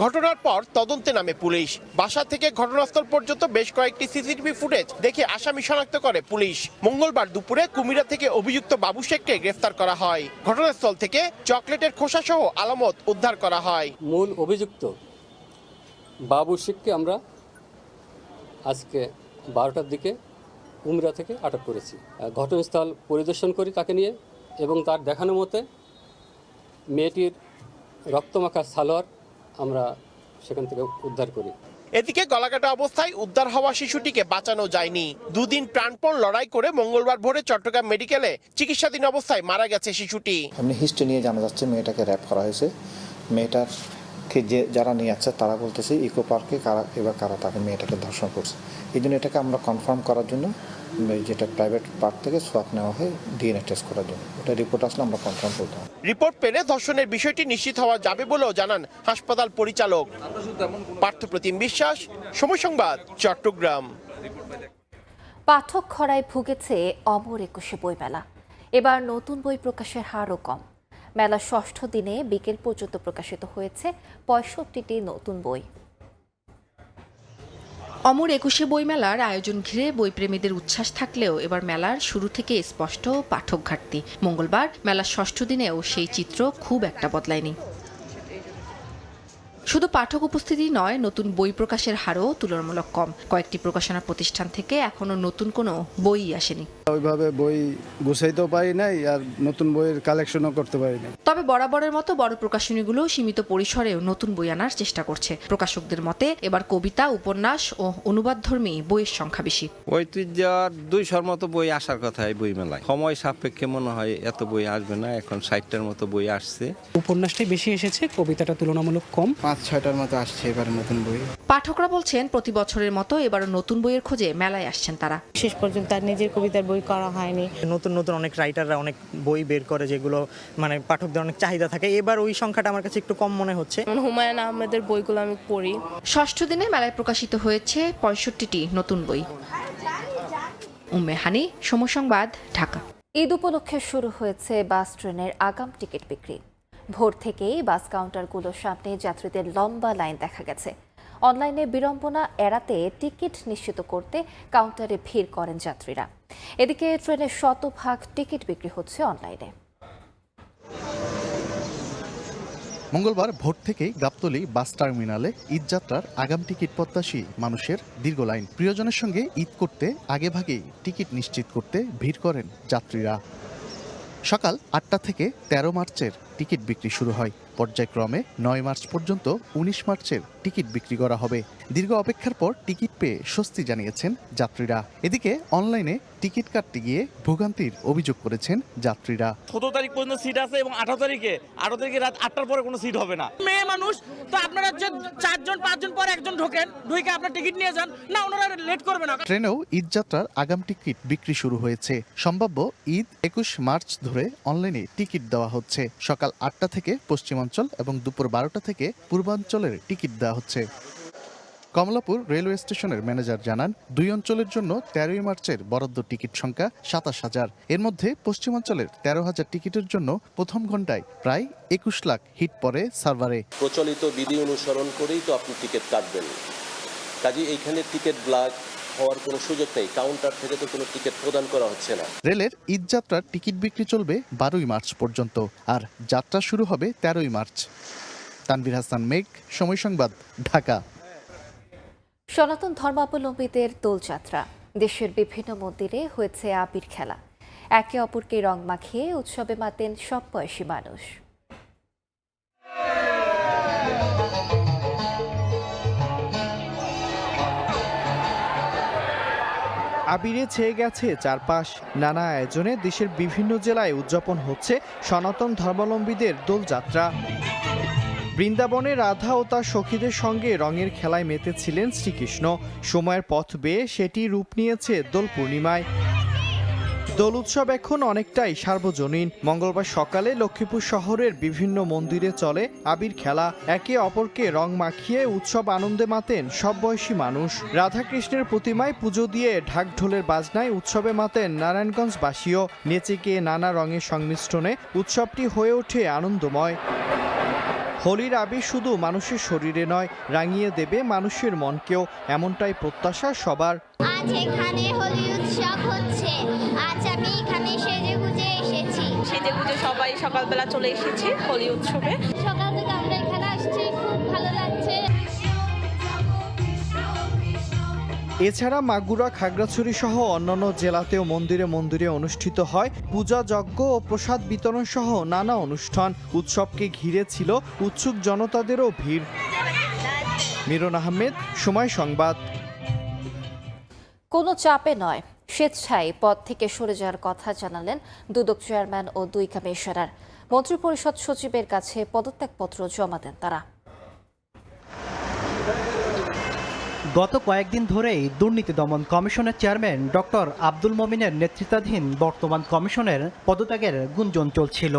ঘটনার পর তদন্তে নামে পুলিশ। বাসা থেকে ঘটনাস্থল পর্যন্ত বেশ কয়েকটি সিসিটিভি ফুটেজ দেখে আসামি শনাক্ত করে পুলিশ। মঙ্গলবার দুপুরে কুমিরা থেকে অভিযুক্ত বাবু শেখকে গ্রেফতার করা হয়। ঘটনাস্থল থেকে চকলেটের খোসা সহ আলামত উদ্ধার করা হয়। মূল অভিযুক্ত বাবু শেখকে আমরা আজকে 12টার দিকে কুমিরা থেকে আটক করেছি। ঘটনাস্থল পরিদর্শন করি তাকে নিয়ে এবং তার দেখানো মতে মেয়েটির রক্তমাখা সালোয়ার আমরা সেখান থেকে উদ্ধার করি। এদিকে গলাকাটা অবস্থায় উদ্ধার হওয়া শিশুটিকে বাঁচানো যায়নি। দুদিন প্রাণপণ লড়াই করে মঙ্গলবার ভোরে চট্টগ্রাম মেডিকেলে চিকিৎসাধীন অবস্থায় মারা গেছে শিশুটি। এমনি হিস্ট্রি নিয়ে জানা যাচ্ছে মেয়েটাকে র্যাপ করা হয়েছে। মেয়েটাকে যারা নিয়ে যাচ্ছে তারা বলতেছে ইকো পার্কে কারা তাকে মেয়েটাকে ধর্ষণ করছে। এই জন্য এটাকে আমরা কনফার্ম করার জন্য যেটা প্রাইভেট পার্ট থেকে সোয়াব নেওয়া হয় ডিএনএ টেস্ট করার জন্য। ওটা রিপোর্ট আসলে আমরা কনফার্ম করতে হবে। রিপোর্ট পেলে ধর্ষণের বিষয়টি নিশ্চিত হওয়া যাবে বলেও জানান হাসপাতাল পরিচালক। পার্থপ্রতিম বিশ্বাস, সময় সংবাদ, চট্টগ্রাম। পাঠক খরায় ভুগেছে অমর একুশে বইমেলা। এবার নতুন বই প্রকাশের হারও কম। মেলার 6ষ্ঠ দিনে বিকেল পর্যন্ত প্রকাশিত হয়েছে 65টি নতুন বই। অমর একুশে বইমেলার আয়োজন ঘিরে বইপ্রেমীদের উচ্ছ্বাস থাকলেও এবার মেলার শুরু থেকে স্পষ্ট পাঠক ঘাটতি। মঙ্গলবার মেলার 6ষ্ঠ দিনেও সেই চিত্র খুব একটা বদলায়নি। শুধু পাঠক উপস্থিতি নয়, নতুন বই প্রকাশের হারও তুলনামূলক কম। কয়েকটি প্রকাশনা প্রতিষ্ঠান থেকে এখনো নতুন কোনো বই আসেনি। ওইভাবে বই গুছাইতেও পারি নাই আর নতুন বইয়ের কালেকশনও করতে পারি না। তবে বরাবরের মতো বড় প্রকাশনীগুলো সীমিত পরিসরেও নতুন বই আনার চেষ্টা করছে। প্রকাশকদের মতে এবার কবিতা, উপন্যাস ও অনুবাদধর্মী বইয়ের সংখ্যা বেশি। ঐতিহ্যের 200 মতো বই আসার কথা এই বই মেলায়। সময় সাপেক্ষে মনে হয় এত বই আসবে না, এখন 60টার মতো বই আসছে। উপন্যাসটাই বেশি এসেছে, কবিতাটা তুলনামূলক কম। 5-6টার মতো আসছে এবার নতুন বই। পাঠকরা বলছেন প্রতি বছরের মতো এবারও নতুন বইয়ের খোঁজে মেলায় আসছেন তারা। শেষ পর্যন্ত আর নিজের কবিতার বই করা হয়নি। নতুন নতুন অনেক রাইটাররা অনেক বই বের করে যেগুলো মানে পাঠকদের অনেক চাহিদা থাকে। এবার ওই সংখ্যাটা আমার কাছে একটু কম মনে হচ্ছে। হুমায়ুন আহমেদের বইগুলো আমি পড়ি। ষষ্ঠ দিনে মেলায় প্রকাশিত হয়েছে 65টি নতুন বই। উম্মে হানি, সময় সংবাদ, ঢাকা। ঈদ উপলক্ষে শুরু হয়েছে বাস ট্রেনের আগাম টিকিট বিক্রি। ভোর থেকেই বাস কাউন্টারগুলোর সামনে যাত্রীদের লম্বা লাইন দেখা গেছে। অনলাইনে বিড়ম্বনা এড়াতে টিকিট নিশ্চিত করতে কাউন্টারে ভিড় করেন যাত্রীরা। এদিকে ট্রেনের শতভাগ টিকিট বিক্রি হচ্ছে অনলাইনে। মঙ্গলবার ভোর থেকেই গাবতলী বাস টার্মিনালে ঈদযাত্রার আগাম টিকিট প্রত্যাশী মানুষের দীর্ঘ লাইন। প্রিয়জনের সঙ্গে ঈদ করতে আগেভাগেই টিকিট নিশ্চিত করতে ভিড় করেন যাত্রীরা। সকাল 8টা থেকে 13 মার্চের টিকিট বিক্রি শুরু হয়। পর্যায়ক্রমে 9 মার্চ পর্যন্ত 19 মার্চের টিকিট বিক্রি করা হবে। দীর্ঘ অপেক্ষার পর টিকিট পেয়ে স্বস্তি জানিয়েছেন যাত্রীরা। এদিকে অনলাইনে টিকিট কাটতে গিয়ে ভোগান্তির অভিযোগ করেছেন যাত্রীরা। 17 তারিখ পর্যন্ত সিট আছে এবং 18 তারিখে রাত 8টার পরে কোনো সিট হবে না। মেয়ে মানুষ তো আপনারা যে 4-5 জন পরে একজন ঢোকেন, ঢুকে আপনার টিকিট নিয়ে যান না, ওনারা লেট করবে না। ট্রেনেও ঈদযাত্রার আগাম টিকিট বিক্রি শুরু হয়েছে। সম্ভাব্য ঈদ 21 মার্চ ধরে অনলাইনে টিকিট দেওয়া হচ্ছে। সকাল 8টা থেকে পশ্চিমাঞ্চল এবং দুপুর 12টা থেকে পূর্বাঞ্চলের টিকিট দেওয়া হচ্ছে। কমলাপুর রেলওয়ে স্টেশনের ম্যানেজার জানান, 2 অঞ্চলের জন্য 13 মার্চের বরাদ্দ টিকিট সংখ্যা 27,000। এর মধ্যে পশ্চিমাঞ্চলের 13,000 টিকিটের জন্য প্রথম ঘন্টায় প্রায় 21 লাখ হিট পড়ে সার্ভারে। প্রচলিত বিধি অনুসরণ করেই তো আপনি টিকিট কাটবেন, কাজে এইখানে টিকিট ব্ল্যাক হওয়ার কোনো সুযোগ নেই। কাউন্টার থেকে তো কোনো টিকিট প্রদান করা হচ্ছে না। রেলের ঈদযাত্রার টিকিট বিক্রি চলবে 12 মার্চ পর্যন্ত, আর যাত্রা শুরু হবে 13 মার্চ। তানভীর হাসান মেঘ, সময় সংবাদ, ঢাকা। সনাতন ধর্মাবলম্বীদের দোলযাত্রা। দেশের বিভিন্ন মন্দিরে হয়েছে আবির খেলা। একে অপরকে রং মাখিয়ে উৎসবে মাতেন সব বয়সী মানুষ। আবিরে ছেয়ে গেছে চারপাশ। নানা আয়োজনে দেশের বিভিন্ন জেলায় উদযাপন হচ্ছে সনাতন ধর্মাবলম্বীদের দোলযাত্রা। বৃন্দাবনে রাধা ও তার সখীদের সঙ্গে রঙের খেলায় মেতেছিলেন শ্রীকৃষ্ণ। সময়ের পথ বেয়ে সেটি রূপ নিয়েছে দোল পূর্ণিমায়। দোল উৎসব এখন অনেকটাই সার্বজনীন। মঙ্গলবার সকালে লক্ষ্মীপুর শহরের বিভিন্ন মন্দিরে চলে আবির খেলা। একে অপরকে রং মাখিয়ে উৎসব আনন্দে মাতেন সব বয়সী মানুষ। রাধাকৃষ্ণের প্রতিমায় পুজো দিয়ে ঢাক ঢোলের বাজনায় উৎসবে মাতেন নারায়ণগঞ্জবাসীও। নেচে নানা রঙের সংমিশ্রণে উৎসবটি হয়ে ওঠে আনন্দময়। হোলির আবির শুধু মানুষের শরীরে নয়, রাঙিয়ে দেবে মানুষের মনকেও, এমনটাই প্রত্যাশা সবার। আজ এখানে হোলি উৎসব হচ্ছে। আজ আমি এখানে সেজেগুজে এসেছি। সেজেগুজে সবাই সকালবেলা চলে এসেছি হোলি উৎসবে। সকাল থেকে আমরা এখানে আসছি, খুব ভালো লাগছে। এছাড়া মাগুরা, খাগড়াছড়ি সহ অন্যান্য জেলাতেও মন্দিরে মন্দিরে অনুষ্ঠিত হয় পূজা, যজ্ঞ ও প্রসাদ বিতরণ সহ নানা অনুষ্ঠান। উৎসবকে ঘিরে ছিল উৎসুক জনতাদেরও ভিড়। মিরন আহমেদ, সময় সংবাদ। কোনো চাপে নয়, স্বেচ্ছায় পদ থেকে সরে যাওয়ার কথা জানালেন দুদক চেয়ারম্যান ও 2 কমিশনার। মন্ত্রিপরিষদ সচিবের কাছে পদত্যাগপত্র জমা দেন তারা। গত কয়েকদিন ধরেই দুর্নীতি দমন কমিশনের চেয়ারম্যান ডক্টর আব্দুল মমিনের নেতৃত্বাধীন বর্তমান কমিশনের পদত্যাগের গুঞ্জন চলছিল।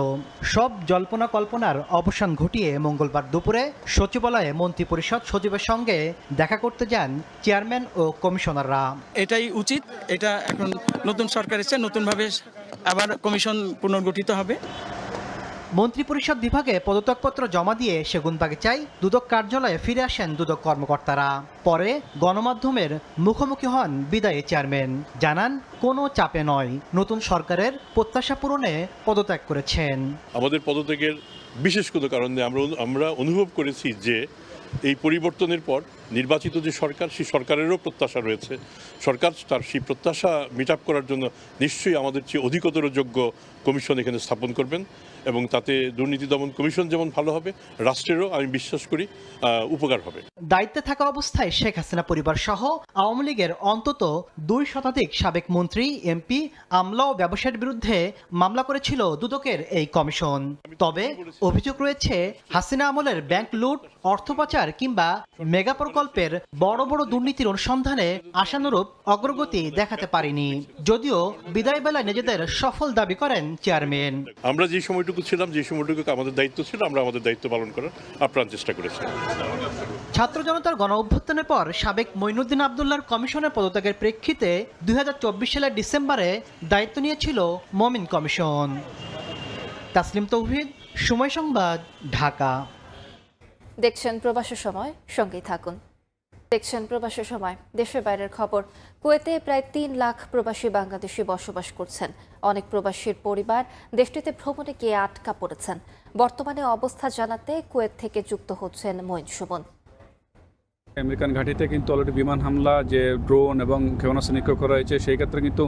সব জল্পনা কল্পনার অবসান ঘটিয়ে মঙ্গলবার দুপুরে সচিবালয়ে মন্ত্রিপরিষদ সচিবের সঙ্গে দেখা করতে যান চেয়ারম্যান ও কমিশনাররা। এটাই উচিত। এটা এখন নতুন সরকার এসেছে, নতুনভাবে আবার কমিশন পুনর্গঠিত হবে। মন্ত্রিপরিষদ বিভাগে পদত্যাগপত্র জমা দিয়ে সেগুনবাগিচায় দুদক কার্যালয়ে ফিরে আসেন দুদক কর্মকর্তারা। পরে গণমাধ্যমের মুখোমুখি হন বিদায়ী চেয়ারম্যান। জানান, কোনো চাপে নয়, নতুন সরকারের প্রত্যাশা পূরণে পদত্যাগ করেছেন। আমাদের পদত্যাগের বিশেষ কোনো কারণ নেই। আমরা অনুভব করেছি যে এই পরিবর্তনের পর নির্বাচিত যে সরকার, সেই সরকারেরও প্রত্যাশা রয়েছে। সরকার তার সেই প্রত্যাশা মিট আপ করার জন্য নিশ্চয়ই আমাদের চেয়ে অধিকতর যোগ্য কমিশন এখানে স্থাপন করবেন এবং তাতে দুর্নীতি দমন কমিশন যেমন ভালো হবে, রাষ্ট্রেরও আমি বিশ্বাস করি উপকার হবে। দায়িত্বে থাকা অবস্থায় শেখ হাসিনা পরিবার সহ আওয়ামী লীগের অন্তত 2 শতাধিক সাবেক মন্ত্রী, এমপি, আমলা ও ব্যবসায়ীর বিরুদ্ধে মামলা করেছিল দুদকের এই কমিশন। তবে অভিযোগ রয়েছে হাসিনা আমলের ব্যাংক লুট, অর্থ পাচার কিংবা মেগা প্রকল্পের বড় বড় দুর্নীতির অনুসন্ধানে আশানুরূপ অগ্রগতি দেখাতে পারেনি, যদিও বিদায় বেলায় নিজেদের সফল দাবি করেন চেয়ারম্যান। আমরা যে সময়টুকু ছিলাম, যে সময়টুকু আমাদের দায়িত্ব ছিল, আমরা আমাদের দায়িত্ব পালন করার আপ্রাণ চেষ্টা করেছি। ছাত্র জনতার গণ অভ্যুত্থানের পর সাবেক মঈনুদ্দিন আবদুল্লাহর কমিশনের পদত্যাগের প্রেক্ষিতে 2024 সালের ডিসেম্বরে দায়িত্ব নিয়েছিল মমিন কমিশন। তাসলিম তৌহিদ, সময় সংবাদ, ঢাকা। দেখছেন প্রবাসী সময়, সঙ্গেই থাকুন। দেখছেন প্রবাসী সময়। দেশের বাইরের খবর। কুয়েতে প্রায় 3 লাখ প্রবাসী বাংলাদেশি বসবাস করছেন। অনেক প্রবাসীর পরিবার দেশটিতে ভ্রমণে গিয়ে আটকা পড়েছেন। বর্তমানে অবস্থা জানাতে কুয়েত থেকে যুক্ত হচ্ছেন মঈন সুমন। আমেরিকান ঘাঁটিতে কিন্তু অলরেডি বিমান হামলা, যে ড্রোন এবং ক্ষেপণাস্ত্র নিক্ষেপ করা হয়েছে, সেই ক্ষেত্রে কিন্তু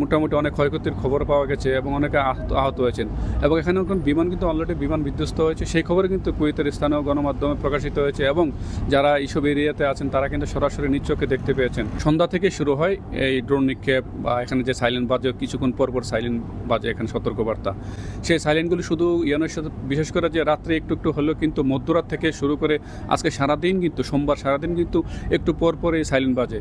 মোটামুটি অনেক ক্ষয়ক্ষতির খবর পাওয়া গেছে এবং অনেকে আহত হয়েছেন। এবং এখানে বিমান কিন্তু অলরেডি বিমান বিধ্বস্ত হয়েছে, সেই খবরে কিন্তু কুয়েতের স্থানীয় গণমাধ্যমে প্রকাশিত হয়েছে এবং যারা এইসব এরিয়াতে আছেন তারা কিন্তু সরাসরি নিজ চোখে দেখতে পেয়েছেন। সন্ধ্যা থেকে শুরু হয় এই ড্রোন নিক্ষেপ, বা এখানে যে সাইলেন্ট বাজে, কিছুক্ষণ পর সাইলেন্ট বাজে এখানে সতর্কবার্তা। সেই সাইলেন্টগুলি শুধু ইয়ানের সাথে, বিশেষ করে যে রাত্রে একটু একটু হলেও কিন্তু মধ্যরাত থেকে শুরু করে আজকে সারাদিন কিন্তু সারাদিন কিন্তু একটু পর পরে সাইলেন্ট বাজে।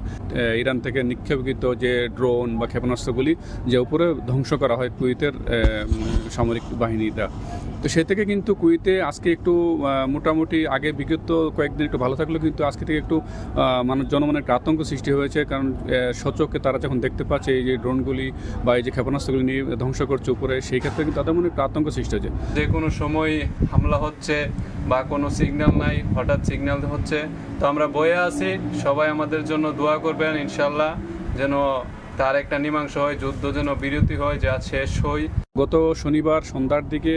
ইরান থেকে নিক্ষেপকৃত যে ড্রোন বা ক্ষেপণাস্ত্রগুলি যে উপরে ধ্বংস করা হয় কুয়েতের সামরিক বাহিনীরা, তো সে থেকে কিন্তু কুয়েতে আজকে একটু মোটামুটি আগে বিগত কয়েকদিন একটু ভালো থাকলেও কিন্তু আজকে থেকে একটু জনমনে একটা আতঙ্ক সৃষ্টি হয়েছে। কারণ সচক্ষে তারা যখন দেখতে পাচ্ছে এই যে ড্রোনগুলি বা এই যে ক্ষেপণাস্ত্রগুলি নিয়ে ধ্বংস করছে উপরে, সেই ক্ষেত্রে কিন্তু তাদের মনে একটা আতঙ্ক সৃষ্টি হয়েছে। যে কোনো সময় হামলা হচ্ছে বা কোনো সিগন্যাল নাই, হঠাৎ সিগন্যাল হচ্ছে, তো আমরা বয়ে আছি। সবাই আমাদের জন্য দোয়া করবেন, ইনশাল্লাহ যেন তার একটা মীমাংসা হয়, যুদ্ধ যেন বিরতি হয়, যা শেষ হয়। গত শনিবার সন্ধ্যার দিকে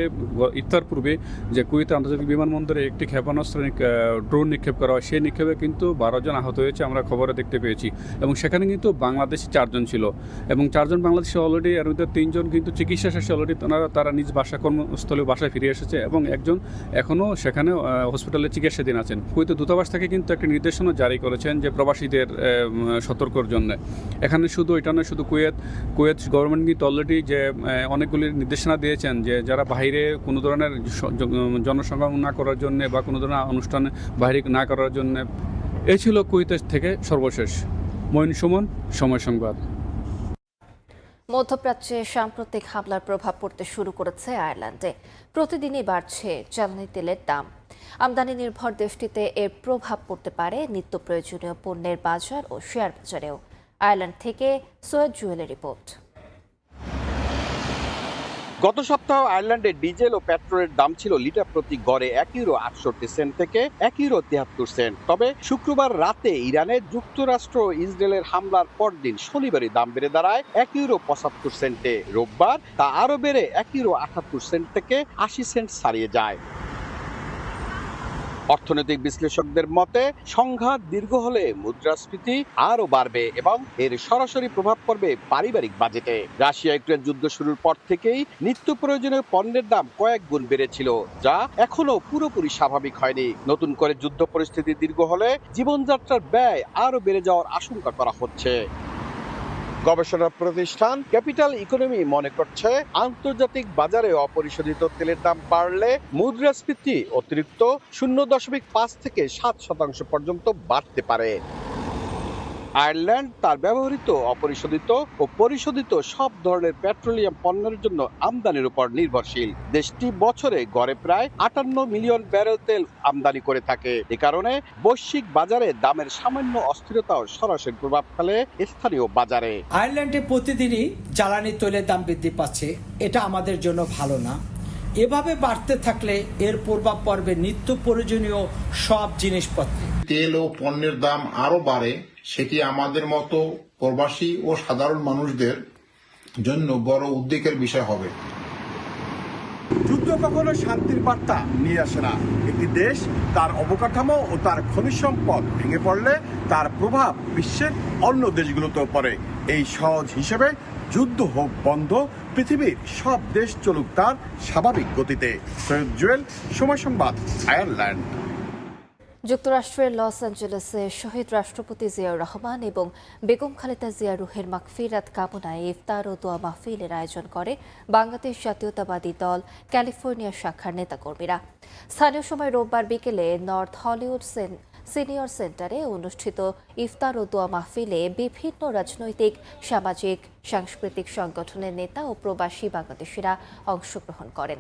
ইফতার পূর্বে যে কুয়েত আন্তর্জাতিক বিমানবন্দরে একটি ক্ষেপণাস্ত্র ড্রোন নিক্ষেপ করা হয়, সেই নিক্ষেপে কিন্তু 12 জন আহত হয়েছে, আমরা খবরে দেখতে পেয়েছি। এবং সেখানে কিন্তু বাংলাদেশি 4 জন ছিল এবং 4 জন বাংলাদেশি অলরেডি, এর মধ্যে 3 জন কিন্তু চিকিৎসা শেষে অলরেডি তারা নিজ কর্মস্থলে বাসায় ফিরে এসেছে এবং একজন এখনও সেখানে হসপিটালে চিকিৎসাধীন আছেন। কুয়েত দূতাবাস থেকে কিন্তু একটি নির্দেশনা জারি করেছেন যে প্রবাসীদের সতর্কর জন্য। এখানে শুধু এটা নয়, শুধু কুয়েত গভর্নমেন্ট কিন্তু অলরেডি যে অনেকগুলি নির্দেশনা দিয়েছেন যে যারা বাইরে কোনো ধরনের জনসংগ্রাম না করার জন্য বা কোনো ধরনের অনুষ্ঠানে বাইরে না করার জন্য। এই ছিল কুয়েত থেকে সর্বশেষ। মঈন সুমন, সময় সংবাদ। মধ্যপ্রাচ্যে সাম্প্রতিক হামলার প্রভাব পড়তে শুরু করেছে আয়ারল্যান্ডে। প্রতিদিনই বাড়ছে জ্বালানি তেলের দাম। আমদানি নির্ভর দেশটিতে এর প্রভাব পড়তে পারে নিত্য প্রয়োজনীয় পণ্যের বাজার ও শেয়ার বাজারেও। আয়ারল্যান্ড থেকে সৈয়দ জুয়েলের রিপোর্ট। গত সপ্তাহ আয়ারল্যান্ডে ডিজেল ও পেট্রোলের দাম ছিল লিটার প্রতি গড়ে €1.68 থেকে €1.73। তবে শুক্রবার রাতে ইরানে যুক্তরাষ্ট্র ইসরায়েলের হামলার পরদিন শনিবারই দাম বেড়ে দাঁড়ায় €1.75। রোববার তা আরও বেড়ে €1.78 থেকে 80 সেন্ট ছাড়িয়ে যায়। অর্থনৈতিক বিশ্লেষকদের মতে সংঘাত দীর্ঘ হলে মুদ্রাস্ফীতি আরও বাড়বে এবং এর সরাসরি প্রভাব পড়বে পারিবারিক বাজেটে। রাশিয়া ইউক্রেন যুদ্ধ শুরুর পর থেকেই নিত্য প্রয়োজনীয় পণ্যের দাম কয়েক গুণ বেড়েছিল, যা এখনো পুরোপুরি স্বাভাবিক হয়নি। নতুন করে যুদ্ধ পরিস্থিতি দীর্ঘ হলে জীবনযাত্রার ব্যয় আরও বেড়ে যাওয়ার আশঙ্কা করা হচ্ছে। গবেষণা প্রতিষ্ঠান ক্যাপিটাল ইকোনমি মনে করছে আন্তর্জাতিক বাজারে অপরিশোধিত তেলের দাম বাড়লে মুদ্রাস্ফীতি অতিরিক্ত 0.5 থেকে 7% পর্যন্ত বাড়তে পারে। আয়ারল্যান্ড তার ব্যবহৃত, অপরিশোধিত ও পরিশোধিত সব ধরনের পেট্রোলিয়াম পণ্যের জন্য আমদানির উপর নির্ভরশীল। দেশটি বছরে গড়ে প্রায় 58 মিলিয়ন ব্যারেল তেল আমদানি করে থাকে। এ কারণে বৈশ্বিক বাজারে দামের সামান্য অস্থিরতাও সরাসরি প্রভাব ফেলে স্থানীয় বাজারে। আয়ারল্যান্ডে প্রতিদিনই জ্বালানি তেলের দাম বৃদ্ধি পাচ্ছে, এটা আমাদের জন্য ভালো না। এভাবে বাড়তে থাকলে এর প্রভাব পড়বে নিত্য প্রয়োজনীয় সব জিনিসপত্রে। তেল ও পণ্যের দাম আরো বাড়ে, সেটি আমাদের মতো প্রবাসী ও সাধারণ মানুষদের জন্য বড় উদ্বেগের বিষয় হবে। যুদ্ধ কখনো শান্তির বার্তা নিয়ে আসে না। একটি দেশ তার অবকাঠামো ও তার খনিজ সম্পদ ভেঙে পড়লে তার প্রভাব বিশ্বের অন্য দেশগুলোতেও পড়ে। এই সহজ হিসেবে যুদ্ধ হোক বন্ধ, পৃথিবীর সব দেশ চলুক তার স্বাভাবিক গতিতে। সৈয়দ জুয়েল, সময় সংবাদ, আয়ারল্যান্ড। যুক্তরাষ্ট্রের লস অ্যাঞ্জেলেসে শহীদ রাষ্ট্রপতি জিয়াউর রহমান এবং বেগম খালেদা জিয়া রুহের মাগফিরাত কামনায় ইফতার ও দোয়া মাহফিলের আয়োজন করে বাংলাদেশ জাতীয়তাবাদী দল ক্যালিফোর্নিয়া শাখার নেতাকর্মীরা। স্থানীয় সময় রোববার বিকেলে নর্থ হলিউড সিনিয়র সেন্টারে অনুষ্ঠিত ইফতার ও দোয়া মাহফিলে বিভিন্ন রাজনৈতিক, সামাজিক, সাংস্কৃতিক সংগঠনের নেতা ও প্রবাসী বাংলাদেশিরা অংশগ্রহণ করেন।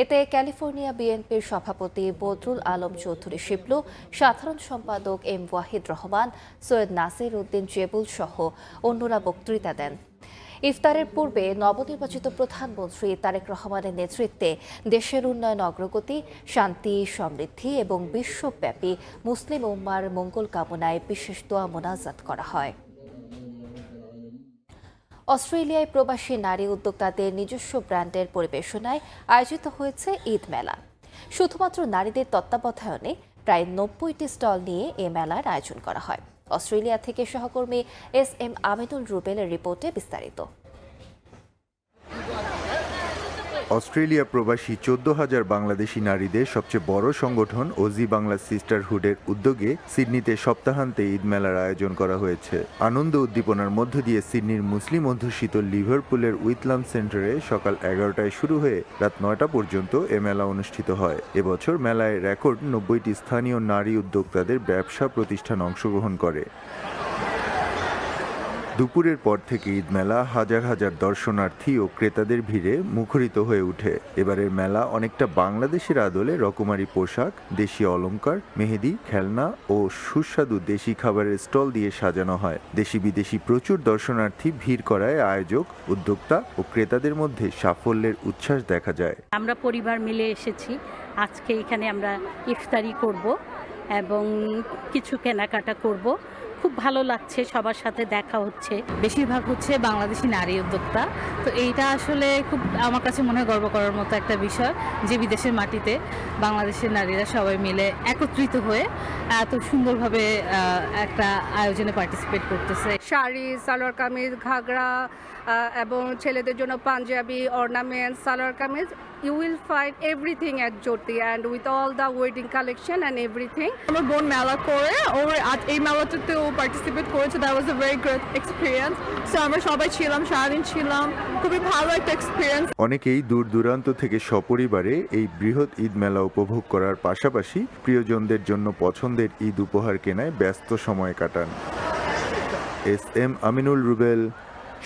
এতে ক্যালিফোর্নিয়া বিএনপির সভাপতি বদরুল আলম চৌধুরী শিবলু, সাধারণ সম্পাদক এম ওয়াহিদ রহমান, সৈয়দ নাসির উদ্দিন জেবুল সহ অন্যরা বক্তৃতা দেন। ইফতারের পূর্বে নবনির্বাচিত প্রধানমন্ত্রী তারেক রহমানের নেতৃত্বে দেশের উন্নয়ন অগ্রগতি, শান্তি, সমৃদ্ধি এবং বিশ্বব্যাপী মুসলিম উম্মার মঙ্গল কামনায় বিশেষ দোয়া মোনাজাত করা হয়। অস্ট্রেলিয়ায় প্রবাসী নারী উদ্যোক্তাদের নিজস্ব ব্র্যান্ডের পরিবেশনায় আয়োজিত হয়েছে ঈদ মেলা। শুধুমাত্র নারীদের তত্ত্বাবধানে প্রায় ৯০টি স্টল নিয়ে এ মেলার আয়োজন করা হয়। অস্ট্রেলিয়া থেকে সহকর্মী SM আমিনুল রুবেলের রিপোর্টে বিস্তারিত। অস্ট্রেলিয়া প্রবাসী ১৪,০০০ বাংলাদেশি নারীদের সবচেয়ে বড় সংগঠন ওজি বাংলা সিস্টারহুডের উদ্যোগে সিডনিতে সপ্তাহান্তে ঈদ মেলার আয়োজন করা হয়েছে। আনন্দ উদ্দীপনার মধ্য দিয়ে সিডনির মুসলিম অধ্যুষিত লিভারপুলের উইথলাম সেন্টারে সকাল ১১টায় শুরু হয়ে রাত ৯টা পর্যন্ত এ মেলা অনুষ্ঠিত হয়। এবছর মেলায় রেকর্ড ৯০টি স্থানীয় নারী উদ্যোক্তাদের ব্যবসা প্রতিষ্ঠান অংশগ্রহণ করে। দুপুরের পর থেকে ঈদ মেলা হাজার হাজার দর্শনার্থী ও ক্রেতাদের ভিড়ে মুখরিত হয়ে ওঠে। এবারের মেলা অনেকটা বাংলাদেশের আদলে রকমারি পোশাক, দেশীয় অলংকার, মেহেদি, খেলনা ও সুস্বাদু দেশি খাবারের স্টল দিয়ে সাজানো হয়। দেশি বিদেশি প্রচুর দর্শনার্থী ভিড় করায় আয়োজক, উদ্যোক্তা ও ক্রেতাদের মধ্যে সাফল্যের উচ্ছ্বাস দেখা যায়। আমরা পরিবার মিলে এসেছি, আজকে এখানে আমরা ইফতারি করব এবং কিছু কেনাকাটা করব। খুব ভালো লাগছে, সবার সাথে দেখা হচ্ছে। বেশিরভাগ হচ্ছে বাংলাদেশি নারী উদ্যোক্তা, তো এইটা আসলে খুব আমার কাছে মনে হয় গর্ব করার মতো একটা বিষয় যে বিদেশের মাটিতে বাংলাদেশের নারীরা সবাই মিলে একত্রিত হয়ে এত সুন্দরভাবে একটা আয়োজনে পার্টিসিপেট করতেছে। শাড়ি, সালোয়ার কামিজ, ঘাগরা এবং ছেলেদের জন্য Punjabi, ornaments, salwar kameez, you will find everything at Jyoti and with all the wedding collection and everything. আমার বোন মেলা করে ওর এই মেলাটাতে ও পার্টিসিপেট করেছে, that was a very good experience. So আমরা সবাই ছিলাম, সারাদিন ছিলাম, খুবই ভালো একটা এক্সপিরিয়েন্স। অনেকেই দূর দূরান্ত থেকে সপরিবারে এই বৃহৎ ঈদ মেলা উপভোগ করার পাশাপাশি প্রিয়জনদের জন্য পছন্দের ঈদ উপহার কেনায় ব্যস্ত সময় কাটান। SM আমিনুল রুবেল,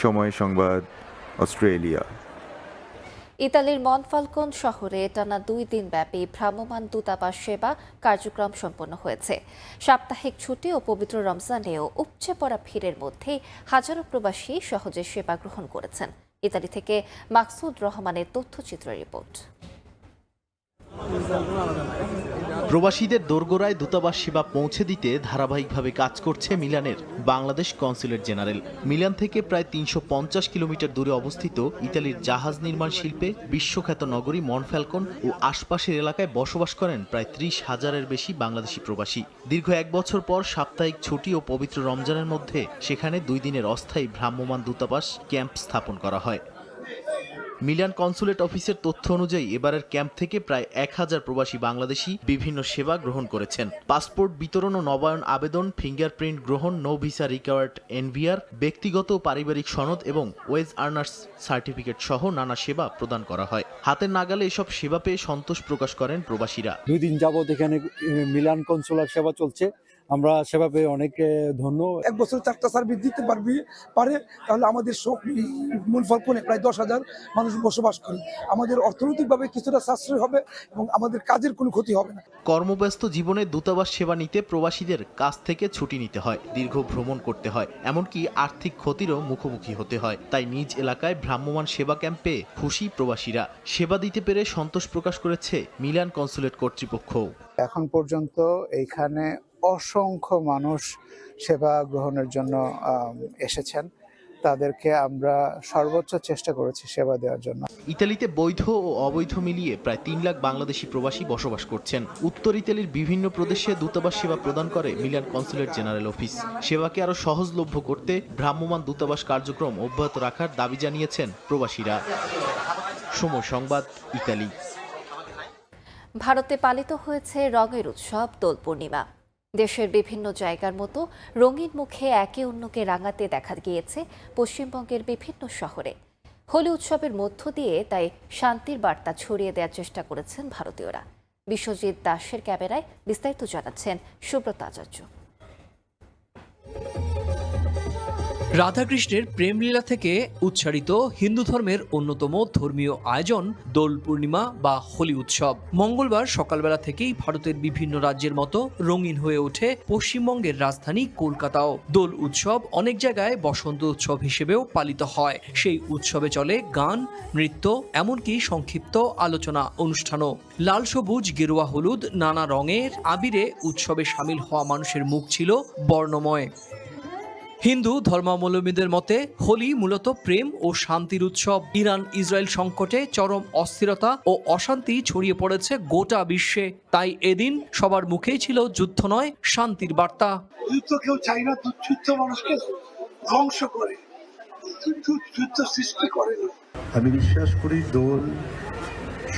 সময় সংবাদ, অস্ট্রেলিয়া। ইতালির মনফালকন শহরে টানা 2 দিন ব্যাপী ভ্রাম্যমাণ দূতাবাস সেবা কার্যক্রম সম্পন্ন হয়েছে। সাপ্তাহিক ছুটি ও পবিত্র রমজানেও উপচে পড়া ভিড়ের মধ্যে হাজারো প্রবাসী সহজে সেবা গ্রহণ করেছেন। ইতালি থেকে মাকসুদ রহমানের তথ্যচিত্র রিপোর্ট। প্রবাসীদের দোরগোড়ায় দূতাবাস সেবা পৌঁছে দিতে ধারাবাহিকভাবে কাজ করছে মিলানের বাংলাদেশ কনসুলেট জেনারেল। মিলান থেকে প্রায় ৩৫০ কিলোমিটার দূরে অবস্থিত ইতালির জাহাজ নির্মাণ শিল্পে বিশ্বখ্যাত নগরী মনফালকন ও আশপাশের এলাকায় বসবাস করেন প্রায় ৩০,০০০-এর বেশি বাংলাদেশি প্রবাসী। দীর্ঘ 1 বছর পর সাপ্তাহিক ছুটি ও পবিত্র রমজানের মধ্যে সেখানে 2 দিনের অস্থায়ী ভ্রাম্যমাণ দূতাবাস ক্যাম্প স্থাপন করা হয়। মিলান কনসুলেট অফিসের তথ্য অনুযায়ী এবারের ক্যাম্প থেকে প্রায় 1000 প্রবাসী বাংলাদেশি বিভিন্ন সেবা গ্রহণ করেছেন। পাসপোর্ট বিতরণ ও নবায়ন আবেদন, ফিঙ্গারপ্রিন্ট গ্রহণ, নো ভিসা রিকোয়ার্ড এনভিআর, ব্যক্তিগত পারিবারিক সনদ এবং ওয়েজ আর্নার্স সার্টিফিকেট সহ নানা সেবা প্রদান করা হয়। হাতের নাগালে এসব সেবা পেয়ে সন্তোষ প্রকাশ করেন প্রবাসীরা। 2 দিন যাবত এখানে মিলান কনসুলার সেবা চলছে, আমরা সেবা পেয়ে অনেক ধন্য। 1 বছর 4টা সার্ভিস দিতে পারে তাহলে আমাদের মনফালকনে প্রায় 10,000 মানুষ বসবাস করে। আমাদের অর্থনৈতিকভাবে কিছুটা সাশ্রয় হবে এবং আমাদের কাজের কোনো ক্ষতি হবে না। কর্মব্যস্ত জীবনে দূতাবাস সেবা নিতে প্রবাসীদের কাছ থেকে ছুটি নিতে হয়, দীর্ঘ ভ্রমণ করতে হয়, এমনকি আর্থিক ক্ষতিরও মুখোমুখি হতে হয়। তাই নিজ এলাকায় ভ্রাম্যমাণ সেবা ক্যাম্পে খুশি প্রবাসীরা। সেবা দিতে পেরে সন্তোষ প্রকাশ করেছে মিলান কনসুলেট কর্তৃপক্ষ। এখন পর্যন্ত এইখানে অসংখ্য মানুষ সেবা গ্রহণের জন্য এসেছেন তাদেরকে আমরা সর্বোচ্চ চেষ্টা করেছি সেবা দেওয়ার জন্য। ইতালিতে বৈধ ও অবৈধ মিলিয়ে প্রায় 3 লাখ বাংলাদেশি প্রবাসী বসবাস করছেন। উত্তর ইতালির বিভিন্ন প্রদেশে দূতাবাস সেবা প্রদান করে মিলান কনসুলেট জেনারেল অফিস। সেবাকে আরও সহজলভ্য করতে ভ্রাম্যমাণ দূতাবাস কার্যক্রম অব্যাহত রাখার দাবি জানিয়েছেন প্রবাসীরা। সময় সংবাদ, ইতালি। ভারতে পালিত হয়েছে রঙের উৎসব দোল পূর্ণিমা। দেশের বিভিন্ন জায়গার মতো রঙিন মুখে একে অন্যকে রাঙাতে দেখা গিয়েছে পশ্চিমবঙ্গের বিভিন্ন শহরে। হোলি উৎসবের মধ্য দিয়ে তাই শান্তির বার্তা ছড়িয়ে দেওয়ার চেষ্টা করেছেন ভারতীয়রা। বিশ্বজিৎ দাসের ক্যামেরায় বিস্তারিত জানাচ্ছেন সুব্রত আচার্য। রাধাকৃষ্ণের প্রেমলীলা থেকে উচ্চারিত হিন্দু ধর্মের অন্যতম ধর্মীয় আয়োজন দোল পূর্ণিমা বা হোলি উৎসব। মঙ্গলবার সকালবেলা থেকেই ভারতের বিভিন্ন রাজ্যের মতো রঙিন হয়ে ওঠে পশ্চিমবঙ্গের রাজধানী কলকাতাও। দোল উৎসব অনেক জায়গায় বসন্ত উৎসব হিসেবেও পালিত হয়। সেই উৎসবে চলে গান, নৃত্য, এমনকি সংক্ষিপ্ত আলোচনা অনুষ্ঠানও। লাল, সবুজ, গেরুয়া, হলুদ নানা রঙের আবিরে উৎসবে সামিল হওয়া মানুষের মুখ ছিল বর্ণময়। হিন্দু ধর্মাবলম্বীদের মতে হোলি মূলত প্রেম ও শান্তির উৎসব। ইরান ইসরায়েল সংকটে চরম অস্থিরতা ও অশান্তি ছড়িয়ে পড়েছে গোটা বিশ্বে। তাই এদিন সবার মুখেই ছিল যুদ্ধ নয়, শান্তির বার্তা। যুদ্ধ কেউ চাই না, যুদ্ধ মানুষকে ধ্বংস করে, যুদ্ধ সৃষ্টি করে না। আমি বিশ্বাস করি দোল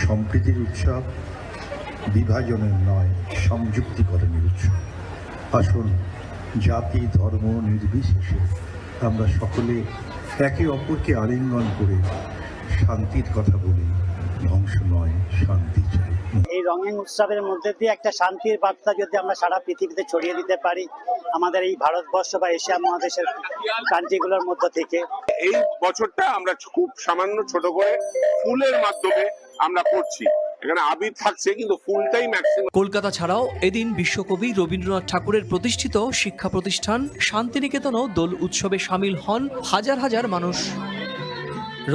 সম্প্রীতির উৎসব, বিভাজনের নয় সংযুক্তিকরণের উৎসব। আসুন জাতি ধর্ম নির্বিশেষে আমরা সকলে একে অপরকে আলিঙ্গন করে শান্তির কথা বলি। ধ্বংস নয়, শান্তি চাই। এই রঙিন উৎসবের মধ্যে দিয়ে একটা শান্তির বার্তা যদি আমরা সারা পৃথিবীতে ছড়িয়ে দিতে পারি, আমাদের এই ভারতবর্ষ বা এশিয়া মহাদেশের কান্ট্রিগুলোর মধ্যে থেকে। এই বছরটা আমরা খুব সামান্য ছোট করে ফুলের মাধ্যমে আমরা করছি। এখানে আবির থাকছে কিন্তু ফুলটাই ম্যাক্সিমাম। কলকাতা ছাড়াও এদিন বিশ্বকবি রবীন্দ্রনাথ ঠাকুরের প্রতিষ্ঠিত শিক্ষা প্রতিষ্ঠান শান্তিনিকেতনও দোল উৎসবে সামিল হন হাজার হাজার মানুষ।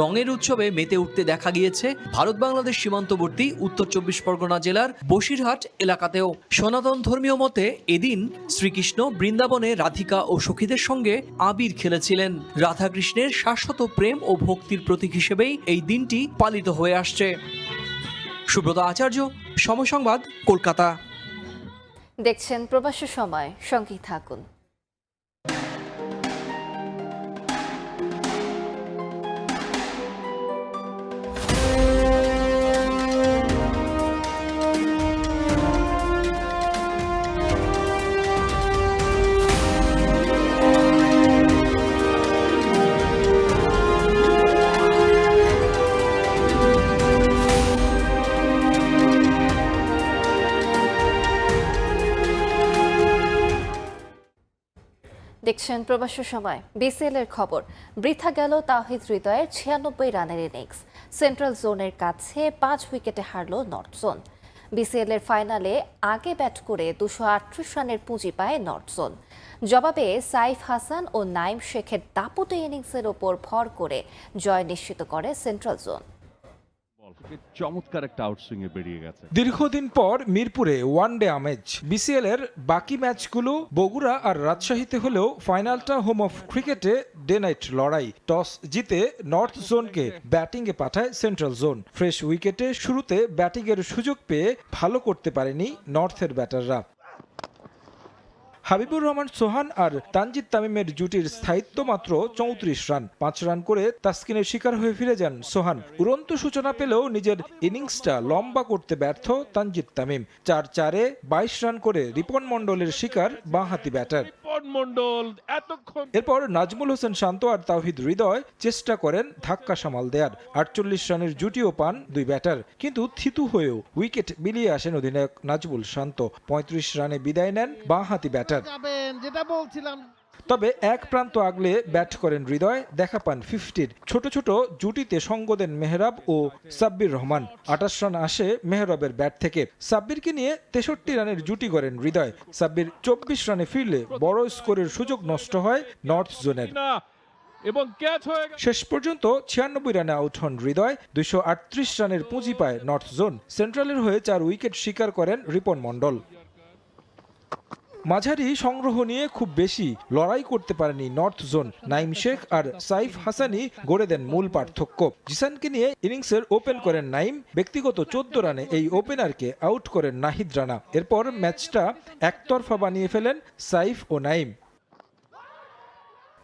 রঙের উৎসবে মেতে উঠতে দেখা গিয়েছে ভারত বাংলাদেশ সীমান্তবর্তী উত্তর 24 পরগনা জেলার বসিরহাট এলাকাতেও। সনাতন ধর্মীয় মতে এদিন শ্রীকৃষ্ণ বৃন্দাবনে রাধিকা ও সখীদের সঙ্গে আবির খেলেছিলেন। রাধাকৃষ্ণের শাশ্বত প্রেম ও ভক্তির প্রতীক হিসেবেই এই দিনটি পালিত হয়ে আসছে। সুব্রত আচার্য, সময় সংবাদ, কলকাতা। দেখছেন প্রবাসী সময়, সঙ্গেই থাকুন। দেখছেন প্রবাসী সময়। বিসিএল এর খবর, বৃথা গেল তাওহিদ হৃদয়ের 96 রানের ইনিংস। সেন্ট্রাল জোনের কাছে 5 উইকেটে হারল নর্থ জোন। বিসিএল এর ফাইনালে আগে ব্যাট করে 238 রানের পুঁজি পায় নর্থ জোন। জবাবে সাইফ হাসান ও নাইম শেখের দাপুটে ইনিংসের ওপর ভর করে জয় নিশ্চিত করে সেন্ট্রাল জোন। চমৎকার একটা আউটসুইং এ বেরিয়ে গেছে। দীর্ঘদিন পর মিরপুরে ওয়ানডে আমেজ। বিসিএল এর বাকি ম্যাচগুলো বগুড়া আর রাজশাহীতে হলেও ফাইনালটা হোম অফ ক্রিকেটে ডে নাইট লড়াই। টস জিতে নর্থ জোনকে ব্যাটিংয়ে পাঠায় সেন্ট্রাল জোন। ফ্রেশ উইকেটে শুরুতে ব্যাটিংয়ের সুযোগ পেয়ে ভালো করতে পারেনি নর্থের ব্যাটাররা। হাবিবুর রহমান সোহান আর তানজিদ তামিমের জুটির স্থায়িত্ব মাত্র 34 রান। 5 রান করে তাসকিনের শিকার হয়ে ফিরে যান সোহান। উড়ন্ত সূচনা পেলেও নিজের ইনিংসটা লম্বা করতে ব্যর্থ তানজিদ তামিম। 4-4-এ 22 রান করে রিপন মন্ডলের শিকার বাঁহাতি ব্যাটার। এরপর নাজমুল হোসেন শান্ত আর তাওহিদ হৃদয় চেষ্টা করেন ধাক্কা সামাল দেয়ার। 48 রানের জুটিও পান দুই ব্যাটার, কিন্তু থিতু হয়েও উইকেট বিলিয়ে আসেন অধিনায়ক নাজমুল শান্ত। 35 রানে বিদায় নেন বাঁহাতি ব্যাটার। তবে এক প্রান্ত আগলে ব্যাট করেন হৃদয়, দেখা পান 50-র। ছোট ছোট জুটিতে সঙ্গ দেন মেহরাব ও সাব্বির রহমান। 28 রান আসে মেহরাবের ব্যাট থেকে। সাব্বিরকে নিয়ে 63 রানের জুটি করেন হৃদয়। সাব্বির 24 রানে ফিরলে বড় স্কোরের সুযোগ নষ্ট হয় নর্থ জোনের এবং শেষ পর্যন্ত 96 রানে আউট হন হৃদয়। 238 রানের পুঁজি পায় নর্থ জোন। সেন্ট্রালের হয়ে 4 উইকেট শিকার করেন রিপন মন্ডল। মাঝারি সংগ্রহ নিয়ে খুব বেশি লড়াই করতে পারেনি নর্থ জোন। নাইম শেখ আর সাইফ হাসানি গড়ে দেন মূল পার্থক্য। জিসানকে নিয়ে ইনিংসের ওপেন করেন নাইম, ব্যক্তিগত 14 রানে এই ওপেনারকে আউট করেন নাহিদ রানা। এরপর ম্যাচটা একতরফা বানিয়ে ফেলেন সাইফ ও নাইম।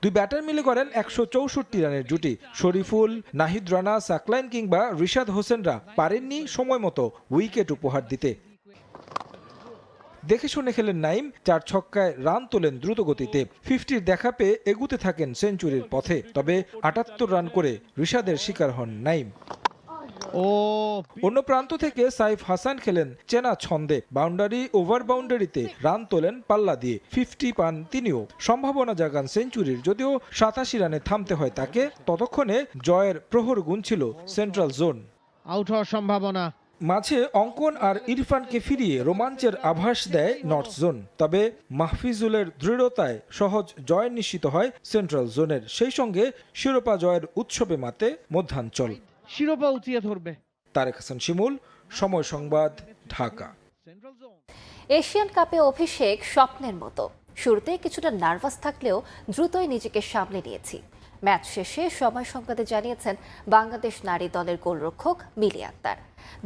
দুই ব্যাটার মিলে করেন 164 রানের জুটি। শরীফুল, নাহিদ রানা, সাকলাইন কিংবা রিশাদ হোসেনরা পারেননি সময় মতো উইকেট উপহার দিতে। দেখে শুনে খেলেন নাইম, 4 ছক্কায় রান তোলেন দ্রুত গতিতে। 50-র দেখা পেয়ে এগুতে থাকেন সেঞ্চুরির পথে, তবে 78 রান করে রিশাদের শিকার হন নাইম। অন্য প্রান্ত থেকে সাইফ হাসান খেলেন চেনা ছন্দে, বাউন্ডারি ওভার বাউন্ডারিতে রান তোলেন পাল্লা দিয়ে। 50 পান তিনিও, সম্ভাবনা জাগান সেঞ্চুরির, যদিও 87 রানে থামতে হয় তাকে। ততক্ষণে জয়ের প্রহর গুনছিল সেন্ট্রাল জোন। আউট হওয়ার সম্ভাবনা। মাঝে অঙ্কন আর ইরফানকে ফিরিয়ে রোমাঞ্চের আভাস দেয় নর্থ জোন, তবে মাহফিজুলের দৃঢ়তায় সহজ জয় নিশ্চিত হয় সেন্ট্রাল জোনের। সেই সঙ্গে শিরোপা জয়ের উৎসবে মাতে মধ্যাঞ্চল। শিরোপা উঠিয়ে ধরবে। তারেক হাসান শিমুল, সময় সংবাদ, ঢাকা। এশিয়ান কাপে অভিষেক স্বপ্নের মতো। শুরুতে কিছুটা নার্ভাস থাকলেও দ্রুতই নিজেকে সামলে নিয়েছি। ম্যাচ শেষে সময় সংবাদে জানিয়েছেন বাংলাদেশ নারী দলের গোলরক্ষক মিলি আক্তার।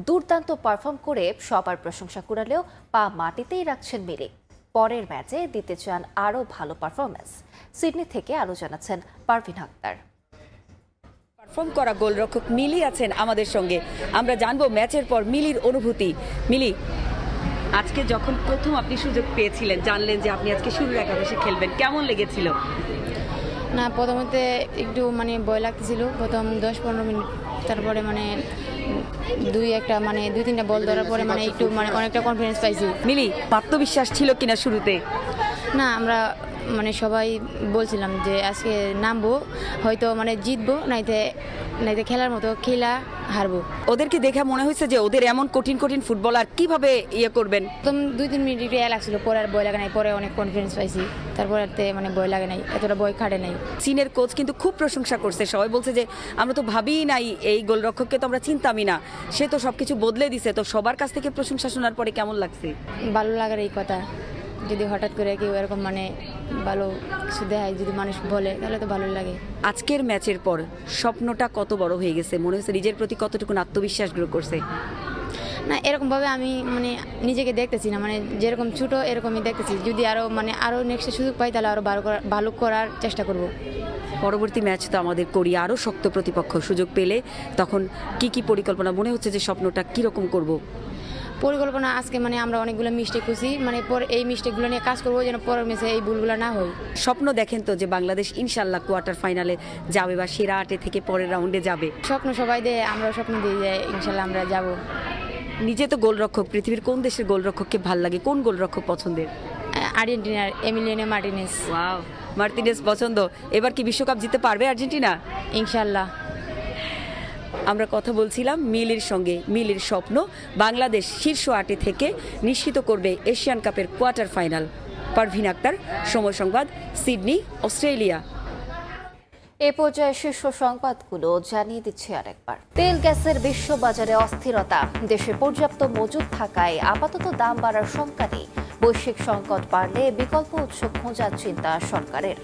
দুর্দান্ত পারফর্ম করে সবার প্রশংসা কুড়ালেও পা মাটিতেই রাখছেন মিলি। পরের ম্যাচে দিতে চান আরও ভালো পারফরমেন্স। সিডনি থেকে আরও জানাচ্ছেন পারভিন আক্তার। পারফর্ম করা গোলরক্ষক মিলি আছেন আমাদের সঙ্গে। আমরা জানবো ম্যাচের পর মিলির অনুভূতি। মিলি, আজকে যখন প্রথম আপনি সুযোগ পেয়েছিলেন, জানলেন যে আপনি আজকে শুরুর একাদশে খেলবেন, কেমন লেগেছিল? না, প্রথমে একটু ভয় লাগতেছিল প্রথম 10-15 মিনিট। তারপরে দুই-তিনটা বল ধরার পরে একটু অনেকটা কনফিডেন্স পাইছি। মিলি, আত্মবিশ্বাস ছিল কিনা শুরুতে? না, আমরা সবাই বলছিলাম যে আজকে নামবো, হয়তো জিতবো, নাইতে খেলার মতো খেলা হারবো। ওদেরকে দেখে মনে হয়েছে যে ওদের এমন কঠিন কঠিন ফুটবলার কিভাবে করবেন? প্রথম 2-3 মিনিট একটু লাগছিল, পরে আর ভয় লাগে নাই। পরে অনেক কনফিডেন্স পাইছি, তারপরে ভয় লাগে নাই, এতটা ভয় খাটে নাই। চীনের কোচ কিন্তু খুব প্রশংসা করছে, সবাই বলছে যে আমরা তো ভাবিই নাই, এই গোলরক্ষককে তো আমরা চিনতামই না, সে তো সবকিছু বদলে দিছে। তো সবার কাছ থেকে প্রশংসা শোনার পরে কেমন লাগছে? ভালো লাগার এই কথা, যদি হঠাৎ করে কেউ এরকম ভালো কিছু দেয়, যদি মানুষ বলে, তাহলে তো ভালো লাগে। আজকের ম্যাচের পর স্বপ্নটা কত বড় হয়ে গেছে? মনে হচ্ছে নিজের প্রতি কতটুকু আত্মবিশ্বাস গ্রো করছে? না, এরকম ভাবে আমি নিজেকে দেখতেছি না, যেরকম ছোট এরকমই দেখতেছি। যদি আরো নেক্সট সুযোগ পাই, তাহলে আরো ভালো করার চেষ্টা করব। পরবর্তী ম্যাচ তো আমাদের কোরিয়া, আরো শক্ত প্রতিপক্ষ। সুযোগ পেলে তখন কি পরিকল্পনা? মনে হচ্ছে যে স্বপ্নটা কিরকম করব? পরিকল্পনা আজকে আমরা অনেকগুলো মিস্টেক করছি, পরে এই মিস্টেকগুলো নিয়ে কাজ করবো, যেন পরের ম্যাচে এই ভুলগুলো না হয়। স্বপ্ন দেখেন তো যে বাংলাদেশ ইনশাল্লাহ কোয়ার্টার ফাইনালে যাবে বা সেরা 8 থেকে পরের রাউন্ডে যাবে? স্বপ্ন সবাই দেয়, আমরা স্বপ্ন দিয়ে যাই, ইনশাল্লাহ আমরা যাব। নিজে তো গোলরক্ষক, পৃথিবীর কোন দেশের গোলরক্ষককে ভাল লাগে? কোন গোলরক্ষক পছন্দের? আর্জেন্টিনার এমিলিয়ানো মার্টিনেজ। ওয়াও, মার্টিনেজ পছন্দ। এবার কি বিশ্বকাপ জিততে পারবে আর্জেন্টিনা? ইনশাল্লাহ। আমরা কথা বলছিলাম মিলির সঙ্গে। মিলির স্বপ্ন বাংলাদেশ শীর্ষ 8 থেকে নিশ্চিত করবে এশিয়ান কাপের কোয়ার্টার ফাইনাল। পারভিন আক্তার, সময় সংবাদ, সিডনি, অস্ট্রেলিয়া। এ পর্যায়ে শীর্ষ সংবাদগুলো জানিয়ে দিচ্ছি আরেকবার। তেল গ্যাসের বিশ্ব বাজারে অস্থিরতা। দেশে পর্যাপ্ত মজুদ থাকায় আপাতত দাম বাড়ার শঙ্কা নেই। বৈশ্বিক সংকট বাড়লে বিকল্প উৎস খোঁজার চিন্তা সরকারের।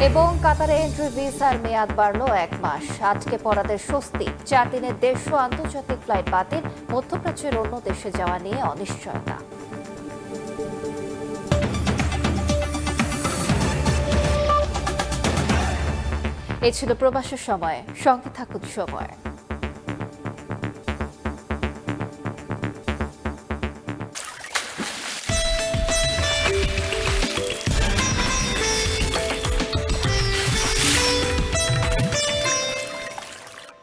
এবং কাতারে এন্ট্রি ভিসার মেয়াদ বাড়ল 1 মাস। আজকে পড়াদের স্বস্তি। 4 দিনের 150 আন্তর্জাতিক ফ্লাইট বাতিল। মধ্যপ্রাচ্যের অন্য দেশে যাওয়া নিয়ে অনিশ্চয়তা। এ ছিল প্রবাসের সময়। সঙ্গে থাকুন সময়।